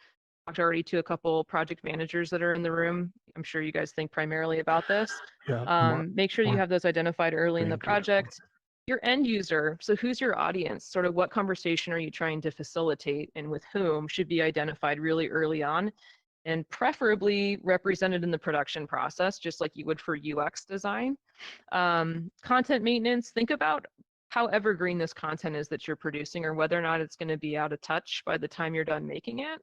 talked already to a couple project managers that are in the room. I'm sure you guys think primarily about this. Yeah. Make sure you have those identified early in the Thank you. project. Your end user, so who's your audience? Sort of what conversation are you trying to facilitate and with whom should be identified really early on, and preferably represented in the production process, just like you would for UX design. Content maintenance, think about how evergreen this content is that you're producing, or whether or not it's going to be out of touch by the time you're done making it.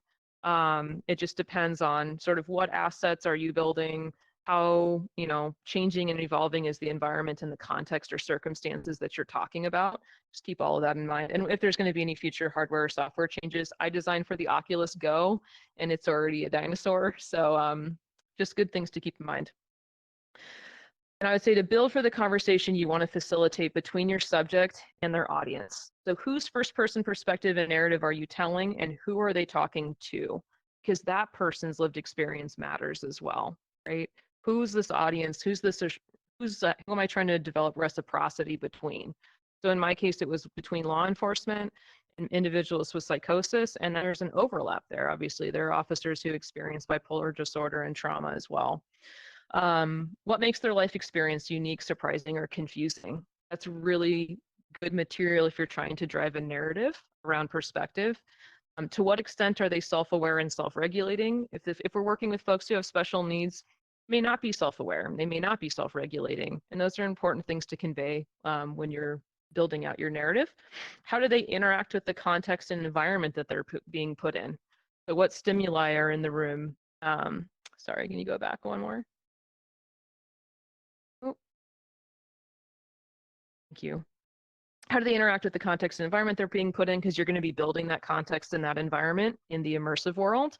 It just depends on sort of what assets are you building, how, you know, changing and evolving is the environment and the context or circumstances that you're talking about. Just keep all of that in mind. And if there's going to be any future hardware or software changes, I designed for the Oculus Go, and it's already a dinosaur. So just good things to keep in mind. And I would say to build for the conversation you want to facilitate between your subject and their audience. So whose first person perspective and narrative are you telling, and who are they talking to? Because that person's lived experience matters as well, right? Who's this audience? Who am I trying to develop reciprocity between? So in my case, it was between law enforcement and individuals with psychosis, and there's an overlap there. Obviously, there are officers who experience bipolar disorder and trauma as well. What makes their life experience unique, surprising, or confusing? That's really good material if you're trying to drive a narrative around perspective. To what extent are they self-aware and self-regulating? If we're working with folks who have special needs, may not be self-aware, they may not be self-regulating, and those are important things to convey when you're building out your narrative. How do they interact with the context and environment that they're being put in? So what stimuli are in the room? Sorry, can you go back one more? Oh, thank you. How do they interact with the context and environment they're being put in? Because you're going to be building that context and that environment in the immersive world.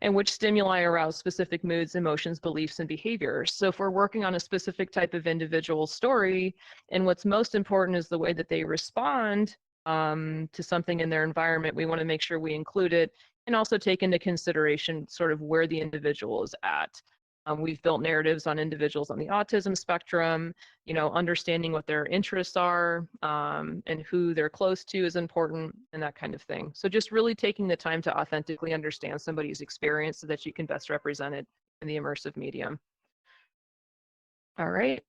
And which stimuli arouse specific moods, emotions, beliefs, and behaviors. So if we're working on a specific type of individual story, and what's most important is the way that they respond to something in their environment, we want to make sure we include it and also take into consideration sort of where the individual is at. We've built narratives on individuals on the autism spectrum, you know, understanding what their interests are and who they're close to is important, and that kind of thing. So just really taking the time to authentically understand somebody's experience so that you can best represent it in the immersive medium. All right.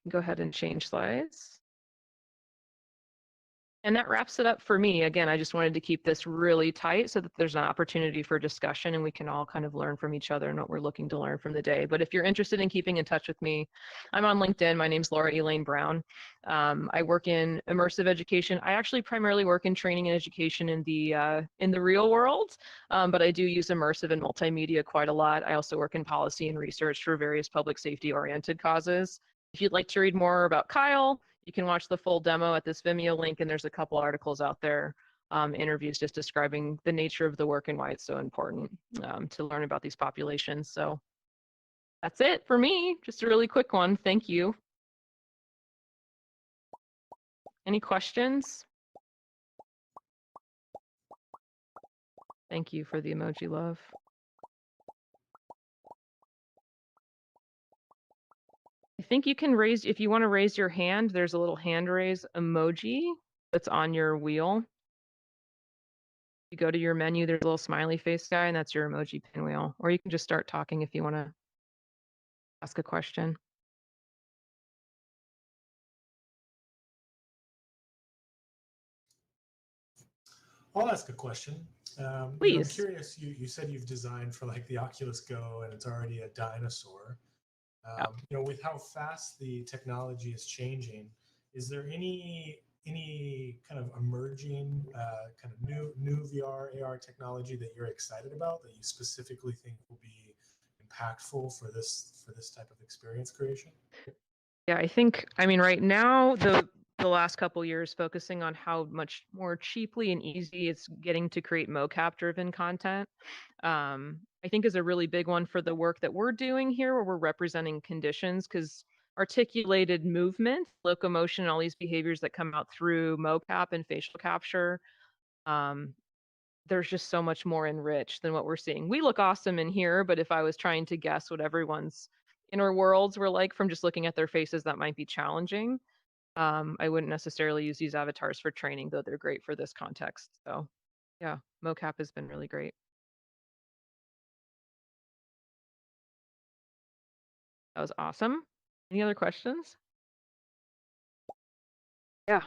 Go ahead and change slides. And that wraps it up for me. Again, I just wanted to keep this really tight so that there's an opportunity for discussion and we can all kind of learn from each other and what we're looking to learn from the day. But if you're interested in keeping in touch with me, I'm on LinkedIn. My name's Laura Elaine Brown. I work in immersive education. I actually primarily work in training and education in the real world, but I do use immersive and multimedia quite a lot. I also work in policy and research for various public safety oriented causes. If you'd like to read more about Kyle, you can watch the full demo at this Vimeo link, and there's a couple articles out there, interviews just describing the nature of the work and why it's so important to learn about these populations. So that's it for me. Just a really quick one. Thank you. Any questions? Thank you for the emoji love. I think you can raise, if you want to raise your hand, there's a little hand raise emoji that's on your wheel. You go to your menu, there's a little smiley face guy, and that's your emoji pinwheel. Or you can just start talking if you want to ask a question. I'll ask a question. Please. I'm curious, you said you've designed for like the Oculus Go and it's already a dinosaur. You know, with how fast the technology is changing, is there any kind of emerging kind of new VR AR technology that you're excited about that you specifically think will be impactful for this type of experience creation? Yeah, I mean, right now, the last couple years focusing on how much more cheaply and easy it's getting to create mocap driven content, I think is a really big one for the work that we're doing here, where we're representing conditions, because articulated movement, locomotion, all these behaviors that come out through mocap and facial capture, there's just so much more enriched than what we're seeing. We look awesome in here, but if I was trying to guess what everyone's inner worlds were like from just looking at their faces, that might be challenging. I wouldn't necessarily use these avatars for training, though they're great for this context. So yeah, mocap has been really great. That was awesome. Any other questions? Yeah.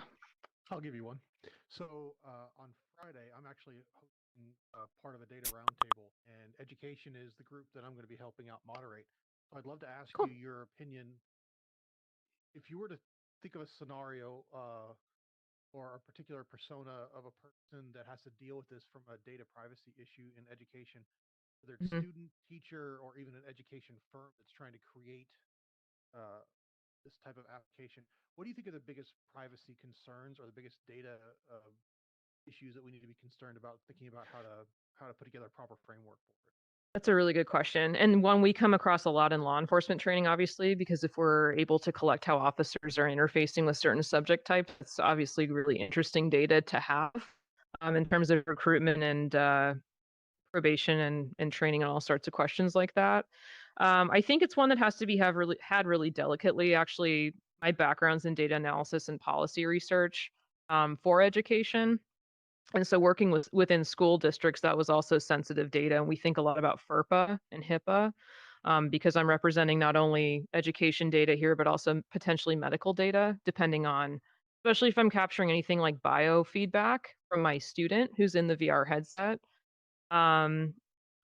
I'll give you one. So on Friday, I'm actually hosting part of a data roundtable, and education is the group that I'm going to be helping out moderate. So I'd love to ask Cool. you your opinion. If you were to think of a scenario or a particular persona of a person that has to deal with this from a data privacy issue in education, whether it's Mhm. student, teacher, or even an education firm that's trying to create uh, this type of application, what do you think are the biggest privacy concerns or the biggest data issues that we need to be concerned about thinking about how to put together a proper framework for it? That's a really good question, and one we come across a lot in law enforcement training, obviously, because if we're able to collect how officers are interfacing with certain subject types, it's obviously really interesting data to have in terms of recruitment and probation and training and all sorts of questions like that. I think it's one that has to be have really had really delicately. Actually, my background's in data analysis and policy research for education. And so working within school districts, that was also sensitive data. And we think a lot about FERPA and HIPAA because I'm representing not only education data here, but also potentially medical data, depending on, especially if I'm capturing anything like biofeedback from my student who's in the VR headset. Um,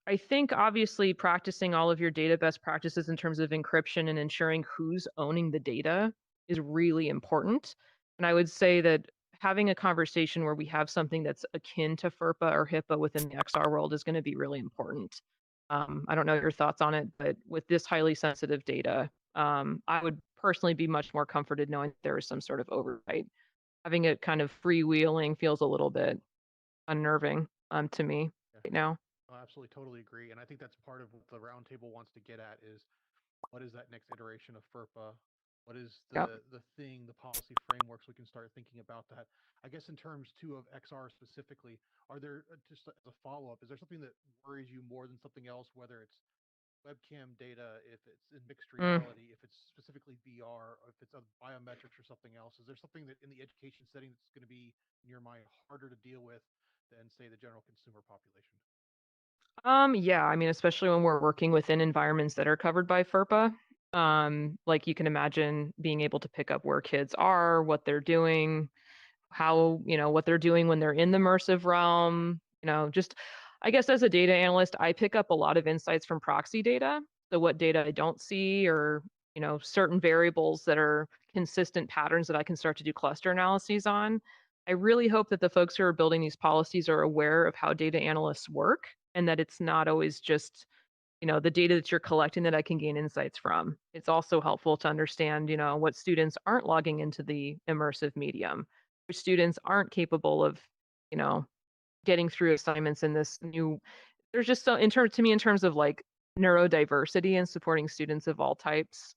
I think obviously practicing all of your data best practices in terms of encryption and ensuring who's owning the data is really important. And I would say that having a conversation where we have something that's akin to FERPA or HIPAA within the XR world is going to be really important. I don't know your thoughts on it, but with this highly sensitive data, I would personally be much more comforted knowing there is some sort of oversight. Having it kind of freewheeling feels a little bit unnerving to me Yeah, right now. I absolutely totally agree. And I think that's part of what the roundtable wants to get at is what is that next iteration of FERPA? What is Yep. the policy frameworks we can start thinking about that? I guess in terms too of XR specifically, are there just as a follow up, is there something that worries you more than something else, whether it's webcam data, if it's in mixed Mm. reality, if it's specifically VR, or if it's a biometrics or something else? Is there something that in the education setting that's going to be in your mind harder to deal with than say the general consumer population? Yeah, I mean, especially when we're working within environments that are covered by FERPA. Like you can imagine being able to pick up where kids are, what they're doing, how, what they're doing when they're in the immersive realm, just I guess as a data analyst, I pick up a lot of insights from proxy data. So what data I don't see or, certain variables that are consistent patterns that I can start to do cluster analyses on. I really hope that the folks who are building these policies are aware of how data analysts work and that it's not always just the data that you're collecting that I can gain insights from. It's also helpful to understand, what students aren't logging into the immersive medium, which students aren't capable of, you know, getting through assignments in this new. There's just so in terms of like neurodiversity and supporting students of all types.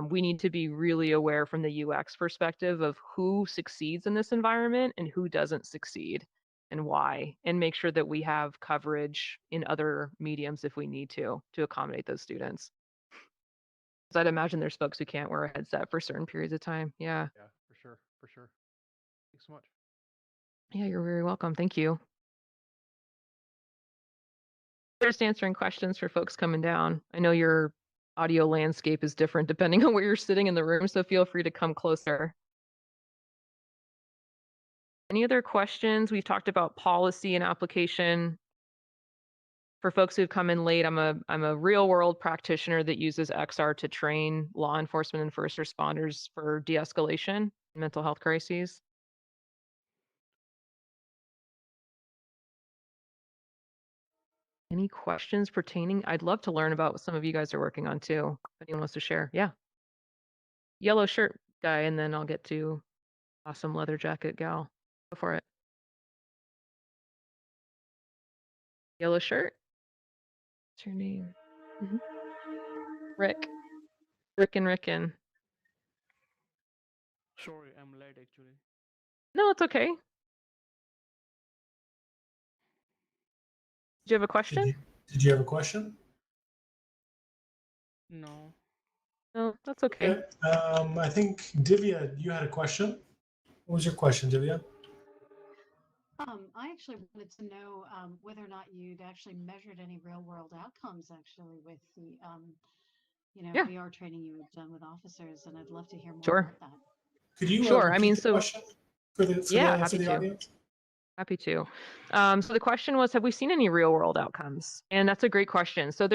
We need to be really aware from the UX perspective of who succeeds in this environment and who doesn't succeed and why, and make sure that we have coverage in other mediums if we need to accommodate those students. 'Cause I'd imagine there's folks who can't wear a headset for certain periods of time. Yeah. Yeah, for sure, for sure. Thanks so much. Yeah, you're very welcome. Thank you. Just answering questions for folks coming down. I know your audio landscape is different depending on where you're sitting in the room, so feel free to come closer. Any other questions? We've talked about policy and application. For folks who've come in late, I'm a real world practitioner that uses XR to train law enforcement and first responders for de-escalation in mental health crises. Any questions pertaining? I'd love to learn about what some of you guys are working on too. If anyone wants to share. Yeah. Yellow shirt guy, and then I'll get to awesome leather jacket gal. Go for it. Yellow shirt. What's your name? Mhm. Rick. Ricken. Sorry, I'm late actually. No, it's okay. Did you have a Did question? you have a question? No. No, that's okay. Okay. I think Divya, you had a question. What was your question, Divya? I actually wanted to know whether or not you'd actually measured any real world outcomes actually with the Yeah. VR training you have done with officers, and I'd love to hear more Sure. about that. Could you Sure. I repeat mean, the so question for the yeah, for happy the to. audience? Happy to. So the question was, have we seen any real world outcomes? And that's a great question. So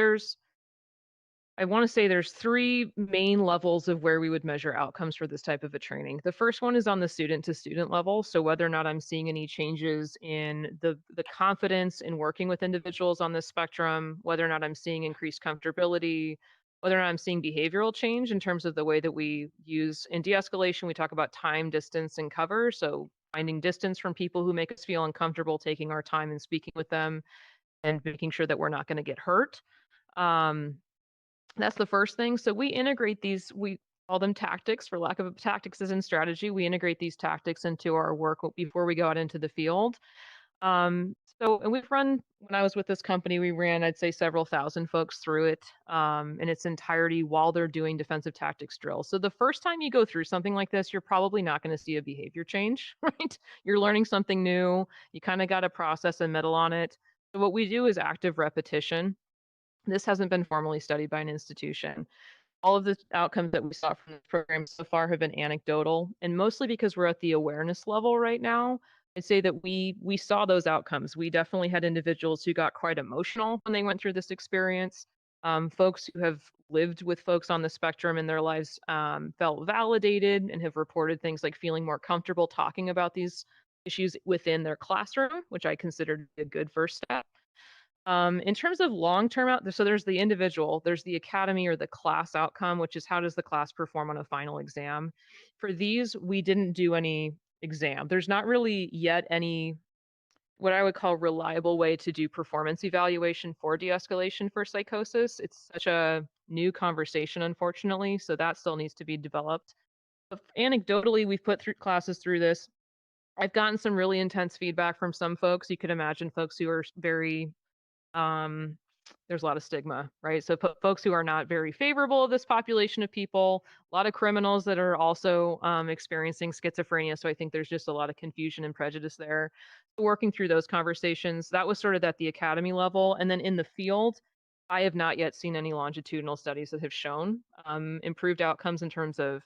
I want to say there's three main levels of where we would measure outcomes for this type of a training. The first one is on the student to student level. So whether or not I'm seeing any changes in the confidence in working with individuals on this spectrum, whether or not I'm seeing increased comfortability, whether or not I'm seeing behavioral change in terms of the way that we use in de-escalation, we talk about time, distance, and cover. So finding distance from people who make us feel uncomfortable, taking our time and speaking with them and making sure that we're not going to get hurt. That's the first thing. So we integrate these, we call them tactics for lack of tactics as in strategy. We integrate these tactics into our work before we go out into the field. And we've run, when I was with this company, we ran, I'd say, several thousand folks through it in its entirety while they're doing defensive tactics drills. So the first time you go through something like this, you're probably not going to see a behavior change, right? You're learning something new. You kind of got to process and meddle on it. So what we do is active repetition. This hasn't been formally studied by an institution. All of the outcomes that we saw from this program so far have been anecdotal, and mostly because we're at the awareness level right now. I'd say that we saw those outcomes. We definitely had individuals who got quite emotional when they went through this experience. Folks who have lived with folks on the spectrum in their lives felt validated and have reported things like feeling more comfortable talking about these issues within their classroom, which I considered a good first step. In terms of long-term so there's the individual, there's the academy or the class outcome, which is how does the class perform on a final exam. For these, we didn't do any exam. There's not really yet any what I would call reliable way to do performance evaluation for de-escalation for psychosis. It's such a new conversation, unfortunately, so that still needs to be developed. But anecdotally, we've put through classes through this. I've gotten some really intense feedback from some folks. You could imagine folks who are very um, there's a lot of stigma, right? So folks who are not very favorable of this population of people, a lot of criminals that are also experiencing schizophrenia. So I think there's just a lot of confusion and prejudice there. Working through those conversations, that was sort of at the academy level. And then in the field, I have not yet seen any longitudinal studies that have shown improved outcomes in terms of,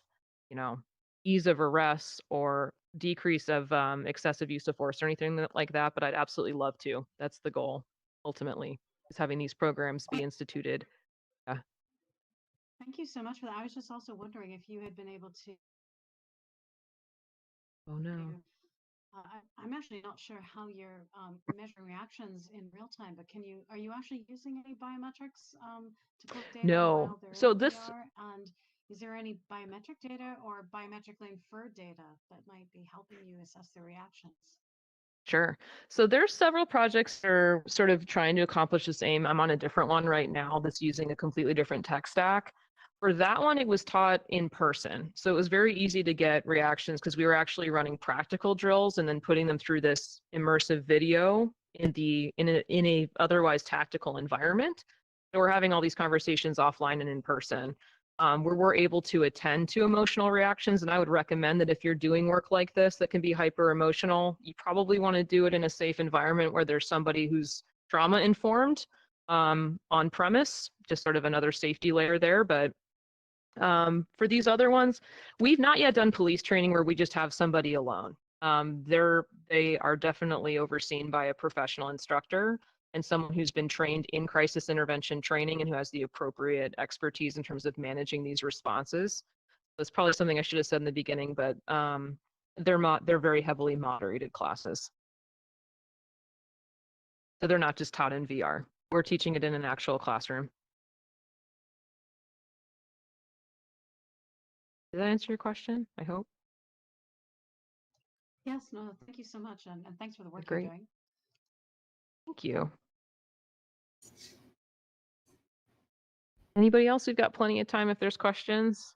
you know, ease of arrests or decrease of excessive use of force or anything like that. But I'd absolutely love to. That's the goal ultimately, is having these programs be instituted. Yeah. Thank you so much for that. I was just also wondering if you had been able to. Oh no. I'm actually not sure how you're measuring reactions in real time, but are you actually using any biometrics to collect data No. while they're So in this VR? And is there any biometric data or biometrically inferred data that might be helping you assess the reactions? Sure. So there's several projects that are sort of trying to accomplish this aim. I'm on a different one right now that's using a completely different tech stack. For that one, it was taught in person. So it was very easy to get reactions because we were actually running practical drills and then putting them through this immersive video in a otherwise tactical environment. So we're having all these conversations offline and in person. Where we're able to attend to emotional reactions. And I would recommend that if you're doing work like this that can be hyper emotional, you probably want to do it in a safe environment where there's somebody who's trauma informed on premise, just sort of another safety layer there. But for these other ones, we've not yet done police training where we just have somebody alone. They are definitely overseen by a professional instructor and someone who's been trained in crisis intervention training and who has the appropriate expertise in terms of managing these responses. That's probably something I should have said in the beginning, but they're very heavily moderated classes. So they're not just taught in VR. We're teaching it in an actual classroom. Did that answer your question? I hope. Yes, no, thank you so much. And thanks for the work Great. you're doing. Thank you. Anybody else? We've got plenty of time if there's questions.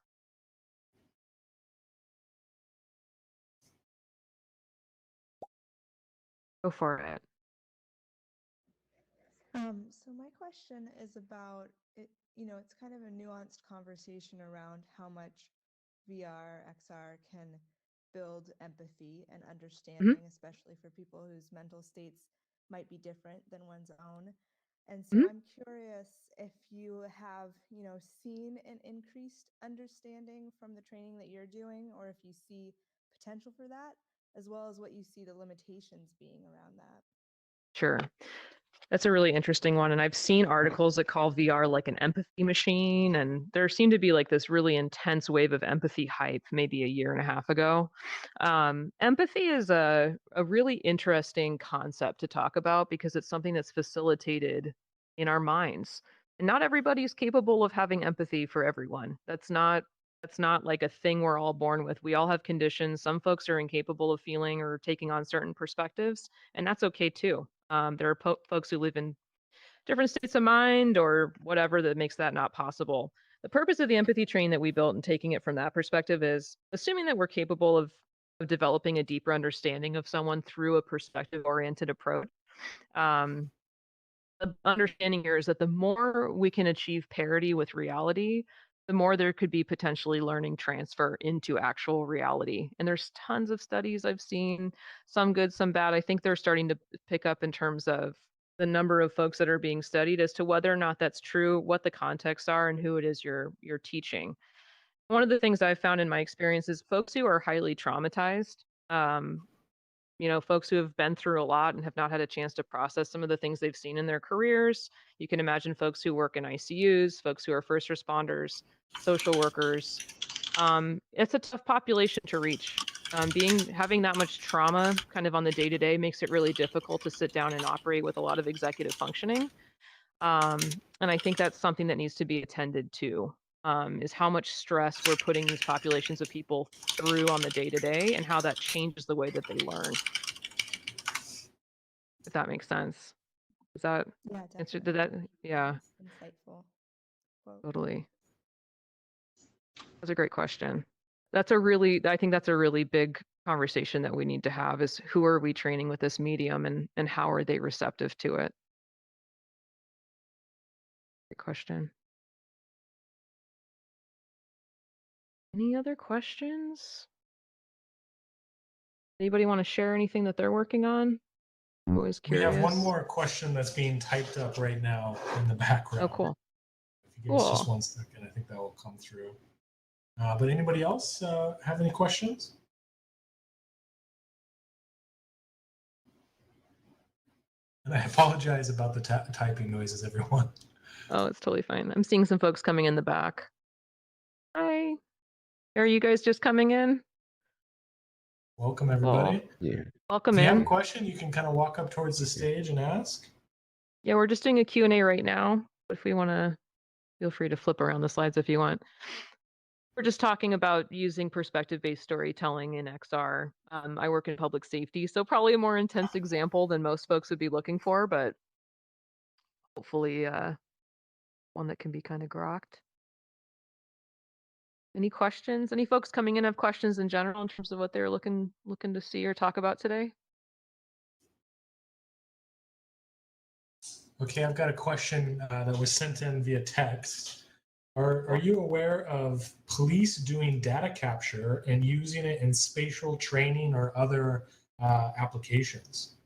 Go for it. So my question is about it, it's kind of a nuanced conversation around how much VR, XR can build empathy and understanding, especially for people whose mental states might be different than one's own. And so Mhm. I'm curious if you have, seen an increased understanding from the training that you're doing, or if you see potential for that, as well as what you see the limitations being around that. Sure. That's a really interesting one. And I've seen articles that call VR like an empathy machine. And there seemed to be like this really intense wave of empathy hype maybe a year and a half ago. Empathy is a really interesting concept to talk about because it's something that's facilitated in our minds. And not everybody's capable of having empathy for everyone. That's not like a thing we're all born with. We all have conditions. Some folks are incapable of feeling or taking on certain perspectives, and that's okay too. There are folks who live in different states of mind or whatever that makes that not possible. The purpose of the empathy train that we built and taking it from that perspective is assuming that we're capable of developing a deeper understanding of someone through a perspective oriented approach. Um, the understanding here is that the more we can achieve parity with reality, the more there could be potentially learning transfer into actual reality. And there's tons of studies I've seen, some good, some bad. I think they're starting to pick up in terms of the number of folks that are being studied as to whether or not that's true, what the contexts are, and who it is you're teaching. One of the things I've found in my experience is folks who are highly traumatized, folks who have been through a lot and have not had a chance to process some of the things they've seen in their careers. You can imagine folks who work in ICUs, folks who are first responders, social workers. It's a tough population to reach. Having that much trauma kind of on the day to day makes it really difficult to sit down and operate with a lot of executive functioning. And I think that's something that needs to be attended to. Is how much stress we're putting these populations of people through on the day to day and how that changes the way that they learn. If that makes sense. Is that Yeah, answer? definitely. Yeah, Insightful quote. totally. That's a great question. I think that's a really big conversation that we need to have is who are we training with this medium and how are they receptive to it? Great question. Any other questions? Anybody want to share anything that they're working on? I'm always We have one curious. more question that's being typed up right now in the background. Oh, cool. If you give us just Cool. 1 second, I think that will come through. But anybody else have any questions? And I apologize about the typing noises, everyone. Oh, it's totally fine. I'm seeing some folks coming in the back. Hi. Are you guys just coming in? Welcome, everybody. Cool. Yeah. Welcome If you have a in. question, you can kind of walk up towards the stage and ask. Yeah, we're just doing a Q&A right now. But if we want to, feel free to flip around the slides if you want. We're just talking about using perspective-based storytelling in XR. I work in public safety, so probably a more intense example than most folks would be looking for, but hopefully one that can be kind of grokked. Any questions? Any folks coming in have questions in general in terms of what they're looking to see or talk about today? Okay, I've got a question that was sent in via text. Are you aware of police doing data capture and using it in spatial training or other applications?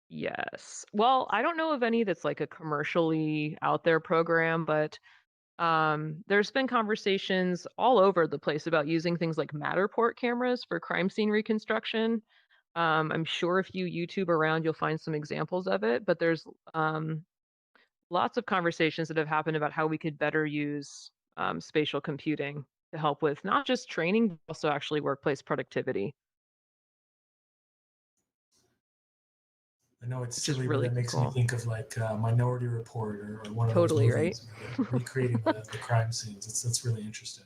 Yes. Well, I don't know of any that's like a commercially out there program, but there's been conversations all over the place about using things like Matterport cameras for crime scene reconstruction. I'm sure if you YouTube around, you'll find some examples of it, but there's lots of conversations that have happened about how we could better use spatial computing to help with not just training, but also actually workplace productivity, I know it's which is silly, but really that makes me cool. think of like Minority Report or one of those Totally, right? movies, recreating the crime scenes. That's really interesting.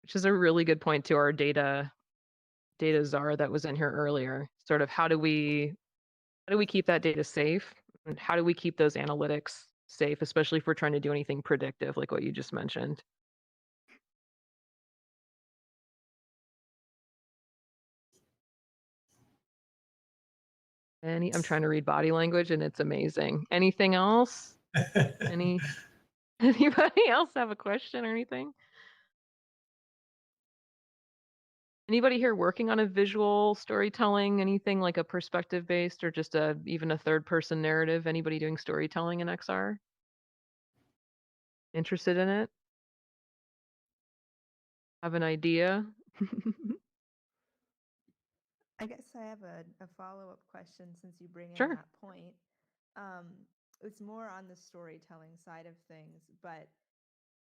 Which is a really good point to our data czar that was in here earlier. Sort of how do we keep that data safe? And how do we keep those analytics safe, especially if we're trying to do anything predictive, like what you just mentioned? I'm trying to read body language and it's amazing. Anything else? Anybody else have a question or anything? Anybody here working on a visual storytelling, anything like a perspective based or just even a third person narrative? Anybody doing storytelling in XR? Interested in it? Have an idea? I guess I have a follow-up question since you bring in Sure. that point. Um, it's more on the storytelling side of things, but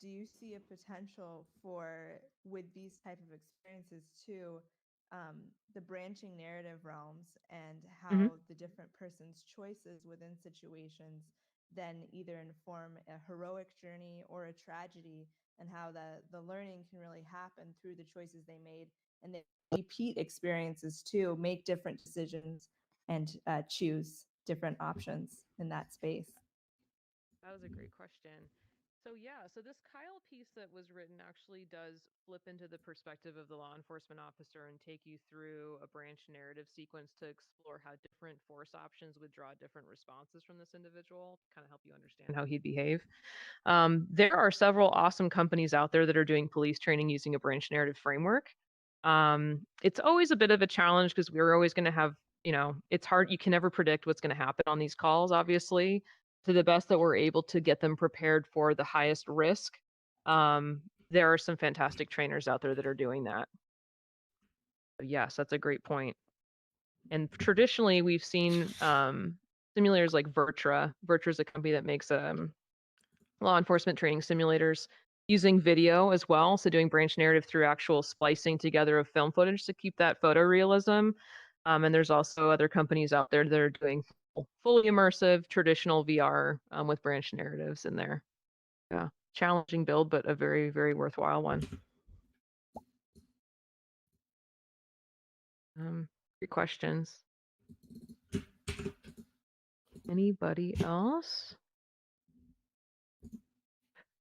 do you see a potential for, with these type of experiences too, the branching narrative realms and Mhm. how the different person's choices within situations then either inform a heroic journey or a tragedy, and how the learning can really happen through the choices they made, and they repeat experiences too, make different decisions, and choose different options in that space. That was a great question. So yeah, so this Kyle piece that was written actually does flip into the perspective of the law enforcement officer and take you through a branch narrative sequence to explore how different force options would draw different responses from this individual, kind of help you understand how he'd behave. There are several awesome companies out there that are doing police training using a branch narrative framework. It's always a bit of a challenge because we're always going to have, it's hard. You can never predict what's going to happen on these calls, obviously. To the best that we're able to get them prepared for the highest risk, there are some fantastic trainers out there that are doing that. But yes, that's a great point. And traditionally, we've seen simulators like Virtra. Virtra is a company that makes law enforcement training simulators using video as well. So doing branch narrative through actual splicing together of film footage to keep that photorealism. And there's also other companies out there that are doing fully immersive traditional VR with branch narratives in there. Yeah, challenging build, but a very, very worthwhile one. Great questions. Anybody else?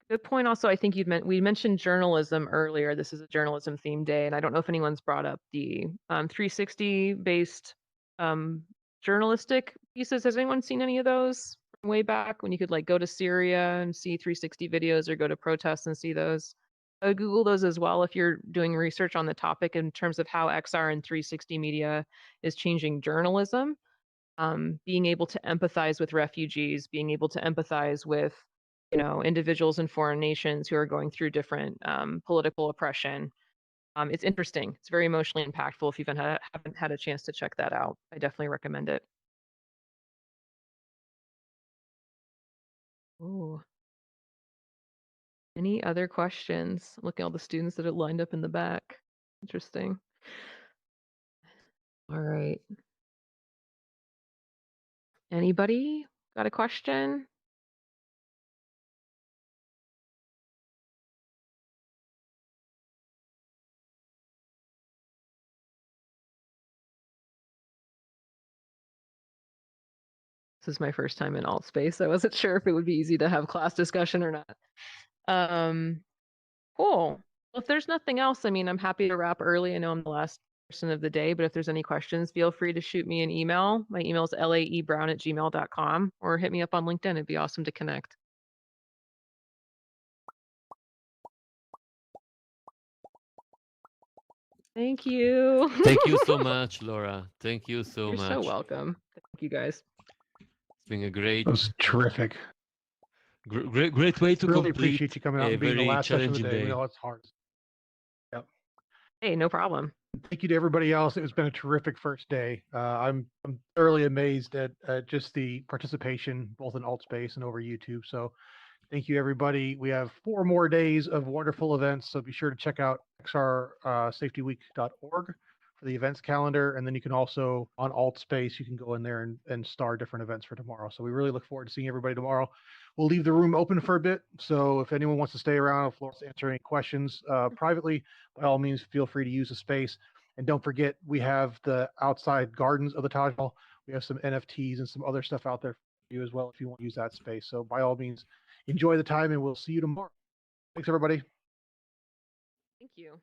Good point. Also, I think we mentioned journalism earlier. This is a journalism themed day, and I don't know if anyone's brought up the 360 based journalistic pieces. Has anyone seen any of those from way back when you could like go to Syria and see 360 videos, or go to protests and see those? I would Google those as well if you're doing research on the topic in terms of how XR and 360 media is changing journalism. Being able to empathize with refugees, being able to empathize with, individuals in foreign nations who are going through different political oppression. It's interesting. It's very emotionally impactful. If you haven't had a chance to check that out, I definitely recommend it. Ooh. Any other questions? Look at all the students that are lined up in the back. Interesting. All right. Anybody got a question? This is my first time in AltspaceVR. I wasn't sure if it would be easy to have class discussion or not. Cool. Well, if there's nothing else, I mean, I'm happy to wrap early. I know I'm the last person of the day, but if there's any questions, feel free to shoot me an email. My email is laebrown@gmail.com, or hit me up on LinkedIn. It'd be awesome to connect. Thank you. Thank you so much, Laura. Thank you so You're much. so welcome. Thank you, guys. It's been a great, That was terrific. great way to Really complete appreciate you coming out a and being the very last session of the challenging day. We day. know it's hard. Yep. Hey, no problem. Thank you to everybody else. It's been a terrific first day. I'm thoroughly amazed at just the participation both in AltSpace and over YouTube. So thank you, everybody. We have 4 more days of wonderful events. So be sure to check out xrsafetyweek.org for the events calendar. And then you can also, on AltSpace, you can go in there and star different events for tomorrow. So we really look forward to seeing everybody tomorrow. We'll leave the room open for a bit. So if anyone wants to stay around, if Laura's answering any questions privately, by all means, feel free to use the space. And don't forget, we have the outside gardens of the Taj Mahal. We have some NFTs and some other stuff out there for you as well if you want to use that space. So by all means, enjoy the time, and we'll see you tomorrow. Thanks, everybody. Thank you.